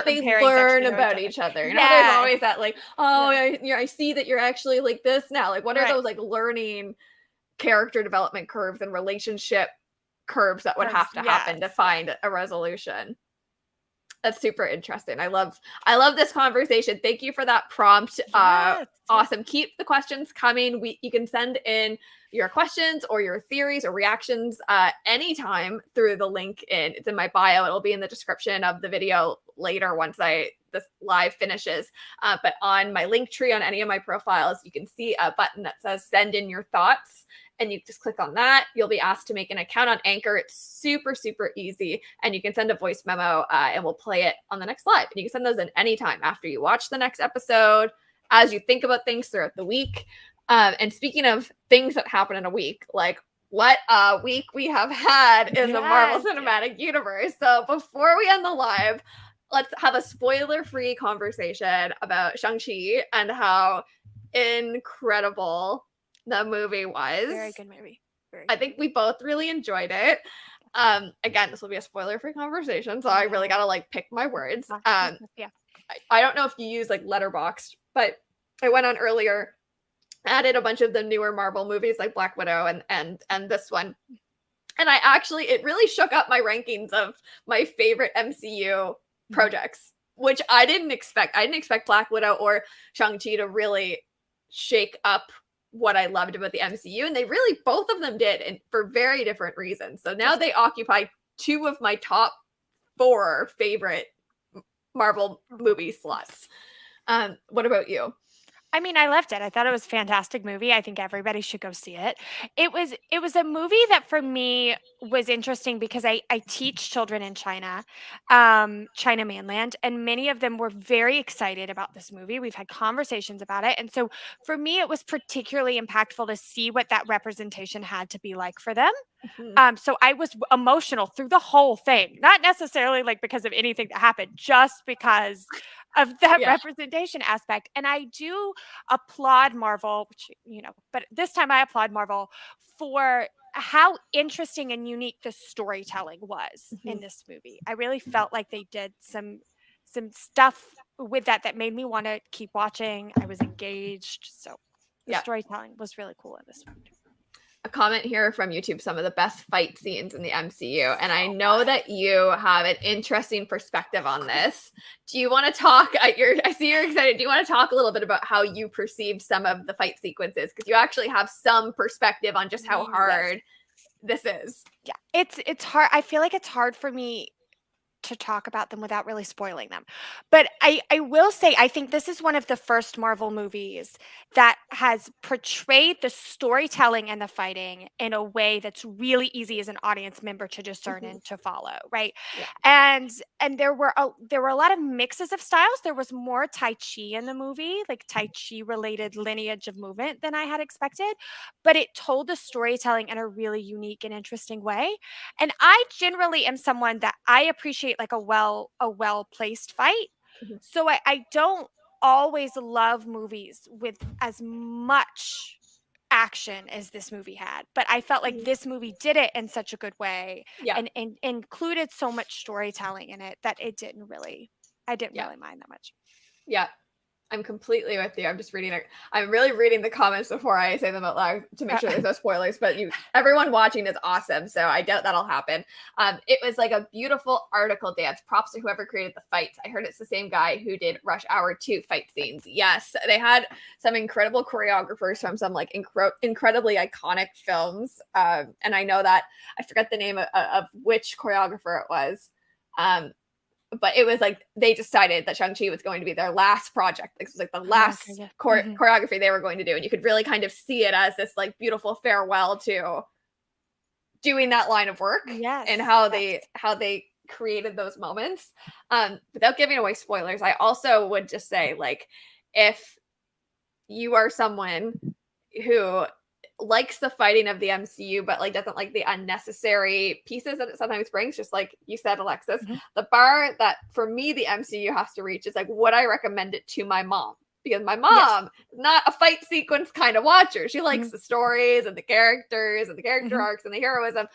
they learn about each other. You know, there's always that like, I see that you're actually like this now. Like, what are those like learning character development curves and relationship curves that would have to happen to find a resolution? That's super interesting. I love this conversation. Thank you for that prompt. Awesome. Keep the questions coming. You can send in your questions or your theories or reactions anytime through the link it's in my bio. It'll be in the description of the video later once this live finishes. But on my link tree on any of my profiles, you can see a button that says send in your thoughts. And you just click on that. You'll be asked to make an account on Anchor. It's super, super easy. And you can send a voice memo and we'll play it on the next live. And you can send those in anytime after you watch the next episode, as you think about things throughout the week. And speaking of things that happen in a week, like what a week we have had in the Marvel Cinematic Universe. So before we end the live, let's have a spoiler-free conversation about Shang-Chi and how incredible the movie was. Very good movie. I think we both really enjoyed it. Again, this will be a spoiler-free conversation, so I really gotta like pick my words. Yeah. I don't know if you use like Letterboxd, but I went on earlier, added a bunch of the newer Marvel movies like Black Widow and this one. And it really shook up my rankings of my favorite MCU projects, which I didn't expect. I didn't expect Black Widow or Shang-Chi to really shake up what I loved about the MCU. And they really, both of them did, and for very different reasons. So now they occupy 2 of my top 4 favorite Marvel movie slots. What about you? I mean, I loved it. I thought it was a fantastic movie. I think everybody should go see it. It was a movie that for me was interesting because I teach children in China, China mainland, and many of them were very excited about this movie. We've had conversations about it. And so for me, it was particularly impactful to see what that representation had to be like for them. So I was emotional through the whole thing, not necessarily like because of anything that happened, just because of that representation aspect. And I do applaud Marvel, which, but this time I applaud Marvel for how interesting and unique the storytelling was in this movie. I really felt like they did some stuff with that made me want to keep watching. I was engaged. So the storytelling was really cool in this movie. A comment here from YouTube, some of the best fight scenes in the MCU. And I know that you have an interesting perspective on this. Do you want to talk, I see you're excited. Do you want to talk a little bit about how you perceived some of the fight sequences? Because you actually have some perspective on just how hard this is. Yeah, it's hard. I feel like it's hard for me to talk about them without really spoiling them. But I will say, I think this is one of the first Marvel movies that has portrayed the storytelling and the fighting in a way that's really easy as an audience member to discern and to follow, right? Yeah. And there were a lot of mixes of styles. There was more Tai Chi in the movie, like Tai Chi related lineage of movement than I had expected, but it told the storytelling in a really unique and interesting way. And I generally am someone that I appreciate like a well-placed fight. So I don't always love movies with as much action as this movie had, but I felt like this movie did it in such a good way and included so much storytelling in it that I didn't really mind that much. Yeah. I'm completely with you. I'm just reading it. I'm really reading the comments before I say them out loud to make sure there's no spoilers, but everyone watching is awesome. So I doubt that'll happen. It was like a beautiful article dance. Props to whoever created the fights. I heard it's the same guy who did Rush Hour 2 fight scenes. Yes. They had some incredible choreographers from some like incredibly iconic films. And I know that I forget the name of which choreographer it was. But it was like they decided that Shang-Chi was going to be their last project. This was like the last choreography they were going to do. And you could really kind of see it as this like beautiful farewell to doing that line of work and how they created those moments. Without giving away spoilers, I also would just say, like, if you are someone who likes the fighting of the MCU, but like doesn't like the unnecessary pieces that it sometimes brings, just like you said, Alexis, the bar that for me the MCU has to reach is like, would I recommend it to my mom? Because my mom is not a fight sequence kind of watcher. She likes the stories and the characters and the character arcs and the heroism.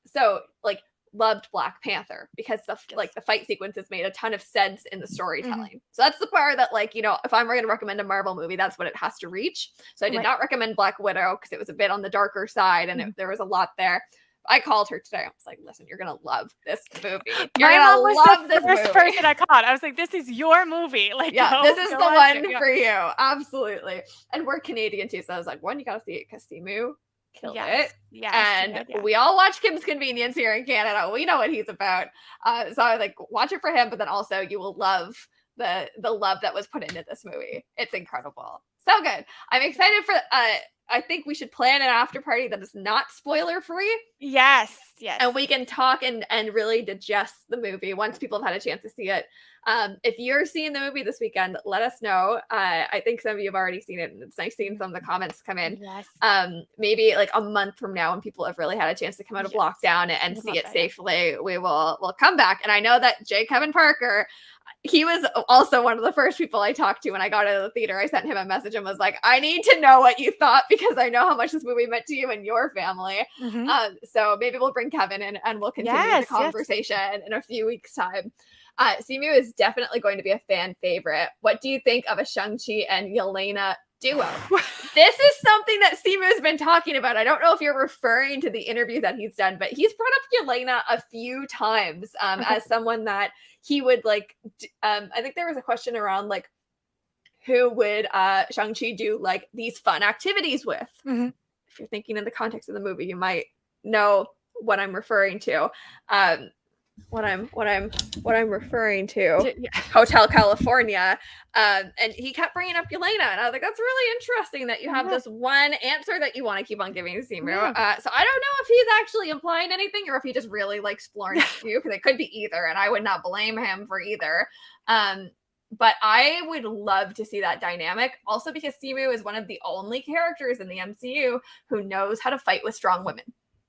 So like loved Black Panther because the fight sequences made a ton of sense in the storytelling. So that's the part that, like, if I'm going to recommend a Marvel movie, that's what it has to reach. So I did not recommend Black Widow because it was a bit on the darker side and there was a lot there. I called her today. I was like, listen, you're going to love this movie. You're going to love this movie. First person I called. I was like, this is your movie. Like, this is the one for you. Absolutely. And we're Canadian too. So I was like, one, you got to see it because Simu killed it. And we all watch Kim's Convenience here in Canada. We know what he's about. So I was like, watch it for him, but then also you will love the love that was put into this movie. It's incredible. So good. I'm excited for I think we should plan an after party that is not spoiler free. Yes. And we can talk and really digest the movie once people have had a chance to see it. If you're seeing the movie this weekend, let us know. I think some of you have already seen it, and it's nice seeing some of the comments come in. Yes. Maybe like a month from now when people have really had a chance to come out of lockdown and see it safely, we'll come back. And I know that J. Kevin Parker, he was also one of the first people I talked to when I got out of the theater. I sent him a message and was like, I need to know what you thought because I know how much this movie meant to you and your family. So maybe we'll bring Kevin in and we'll continue the conversation in a few weeks' time. Simu is definitely going to be a fan favorite. What do you think of a Shang-Chi and Yelena duo? This is something that Simu has been talking about. I don't know if you're referring to the interview that he's done, but he's brought up Yelena a few times as someone that he would like. I think there was a question around like who would Shang-Chi do like these fun activities with? If you're thinking in the context of the movie, you might know what I'm referring to. What I'm referring to, Hotel California, and he kept bringing up Yelena, and I was like, that's really interesting that you have this one answer that you want to keep on giving to Simu. So I don't know if he's actually implying anything or if he just really likes Florence Pugh, because it could be either, and I would not blame him for either. But I would love to see that dynamic, also because Simu is one of the only characters in the MCU who knows how to fight with strong women.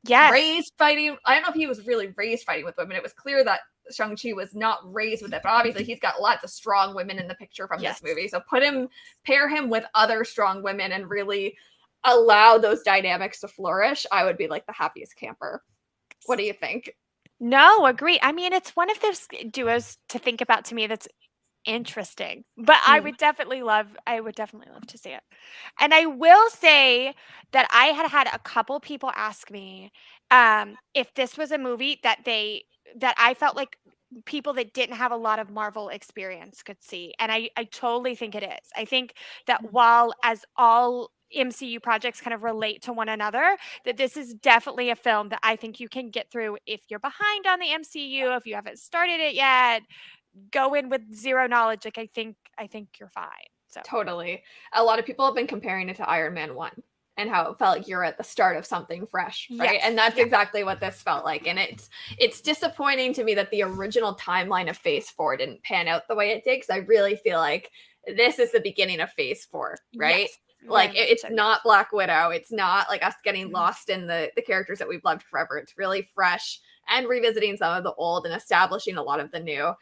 Raised fighting. I don't know if he was really raised fighting with women. It was clear that Shang-Chi was not raised with it, but obviously he's got lots of strong women in the picture from this movie. So pair him with other strong women and really allow those dynamics to flourish. I would be like the happiest camper. What do you think? No, agree. I mean, it's one of those duos to think about to me that's interesting, but I would definitely love to see it. And I will say that I had a couple people ask me if this was a movie that I felt like people that didn't have a lot of Marvel experience could see, and I totally think it is. I think that while as all MCU projects kind of relate to one another, that this is definitely a film that I think you can get through if you're behind on the MCU, if you haven't started it yet. Go in with zero knowledge. Like I think you're fine. So totally. A lot of people have been comparing it to Iron Man 1 and how it felt like you're at the start of something fresh, right? And that's exactly what this felt like. And it's disappointing to me that the original timeline of Phase 4 didn't pan out the way it did, because I really feel like this is the beginning of Phase 4, right? Like it's not Black Widow. It's not like us getting lost in the characters that we've loved forever. It's really fresh and revisiting some of the old and establishing a lot of the new.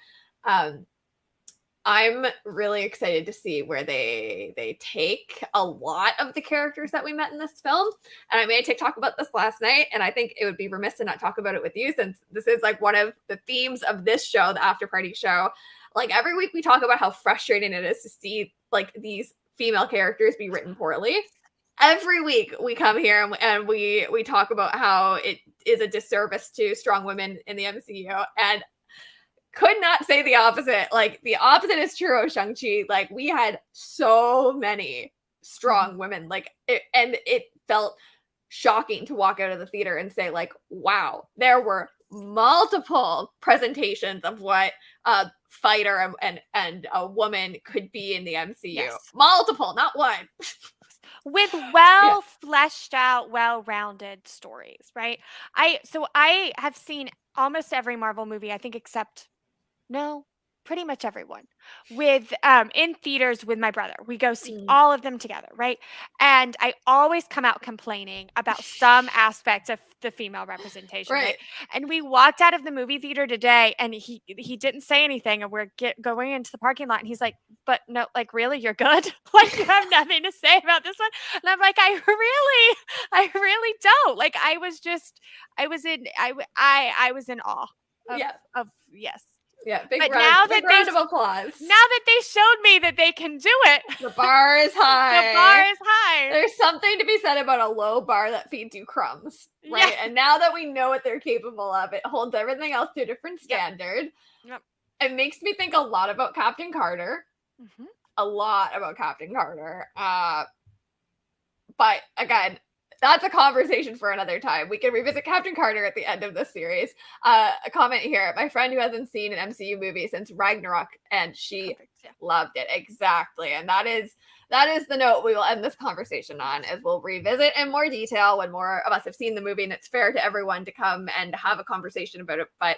I'm really excited to see where they take a lot of the characters that we met in this film. And I made a TikTok about this last night, and I think it would be remiss to not talk about it with you, since this is like one of the themes of this show, the After Party show. Like every week we talk about how frustrating it is to see like these female characters be written poorly. Every week we come here and we talk about how it is a disservice to strong women in the MCU, and could not say the opposite. Like the opposite is true of Shang-Chi. Like we had so many strong women, like it felt shocking to walk out of the theater and say like, wow, there were multiple presentations of what a fighter and a woman could be in the MCU. Multiple, not one. With fleshed out, well-rounded stories, right? I have seen almost every Marvel movie, I think, except pretty much everyone with in theaters with my brother. We go see all of them together, right? And I always come out complaining about some aspect of the female representation, right? And we walked out of the movie theater today, and he didn't say anything, and we're going into the parking lot, and he's like, "But no, like really, you're good? Like you have nothing to say about this one?" And I'm like, I really don't. Like I was in awe of yes. Yeah, big round of applause. Now that they showed me that they can do it. The bar is high. The bar is high. There's something to be said about a low bar that feeds you crumbs, right? Yeah. And now that we know what they're capable of, it holds everything else to a different standard. Yep. It makes me think a lot about Captain Carter. A lot about Captain Carter. But again, that's a conversation for another time. We can revisit Captain Carter at the end of this series. A comment here. My friend who hasn't seen an MCU movie since Ragnarok, and she loved it. Exactly. And that is the note we will end this conversation on, is we'll revisit in more detail when more of us have seen the movie, and it's fair to everyone to come and have a conversation about it. But,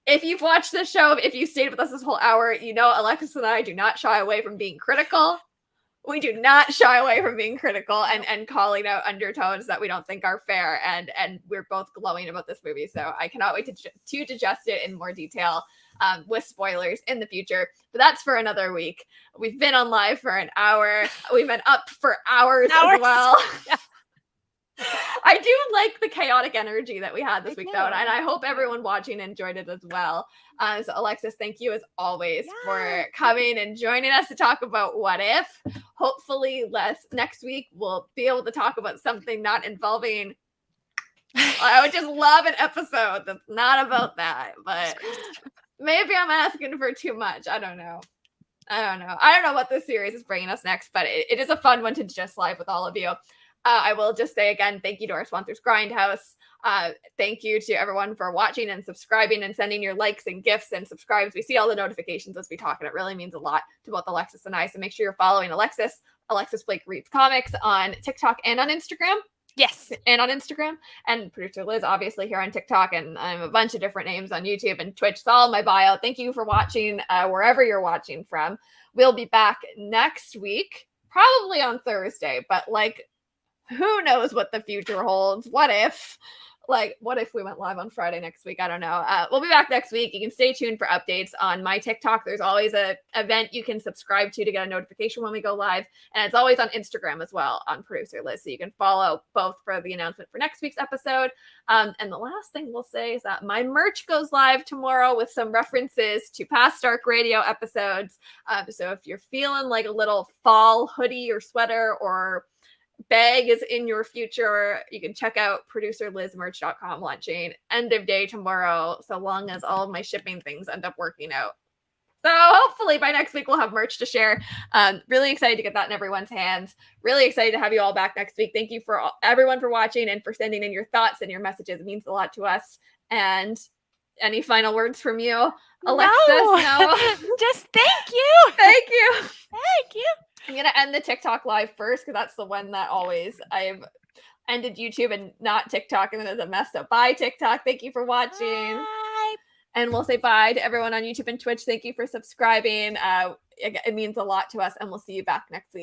if you've watched this show, if you stayed with us this whole hour, Alexis and I do not shy away from being critical. We do not shy away from being critical and calling out undertones that we don't think are fair. And we're both glowing about this movie. So I cannot wait to digest it in more detail with spoilers in the future. But that's for another week. We've been on live for an hour. We've been up for hours. As well. Yeah. I do like the chaotic energy that we had this week, though, and I hope everyone watching enjoyed it as well. So, Alexis, thank you as always for coming and joining us to talk about What If. Hopefully, next week we'll be able to talk about something not involving. I would just love an episode that's not about that, but maybe I'm asking for too much. I don't know. I don't know what this series is bringing us next, but it is a fun one to just live with all of you. I will just say again, thank you to our sponsors, Grindhouse. Thank you to everyone for watching and subscribing and sending your likes and gifts and subscribes. We see all the notifications as we talk, and it really means a lot to both Alexis and I. So make sure you're following Alexis Blake Reads Comics on TikTok and on Instagram. Yes. And on Instagram. And producer Liz, obviously, here on TikTok. And I'm a bunch of different names on YouTube and Twitch. It's all in my bio. Thank you for watching wherever you're watching from. We'll be back next week, probably on Thursday, but who knows what the future holds? What if we went live on Friday next week? I don't know. We'll be back next week. You can stay tuned for updates on my TikTok. There's always an event you can subscribe to get a notification when we go live. And it's always on Instagram as well on Producer Liz. So you can follow both for the announcement for next week's episode. And the last thing we'll say is that my merch goes live tomorrow with some references to past Dark Radio episodes. So if you're feeling like a little fall hoodie or sweater or bag is in your future, you can check out producerlizmerch.com launching end of day tomorrow, so long as all of my shipping things end up working out. So hopefully by next week we'll have merch to share. Really excited to get that in everyone's hands. Really excited to have you all back next week. Thank you for everyone for watching and for sending in your thoughts and your messages. It means a lot to us. And any final words from you, Alexis? No. Just thank you. Thank you. Thank you. I'm going to end the TikTok live first because that's the one that I've ended YouTube and not TikTok, and then it's a mess. So bye, TikTok. Thank you for watching. Bye. And we'll say bye to everyone on YouTube and Twitch. Thank you for subscribing. It means a lot to us, and we'll see you back next week.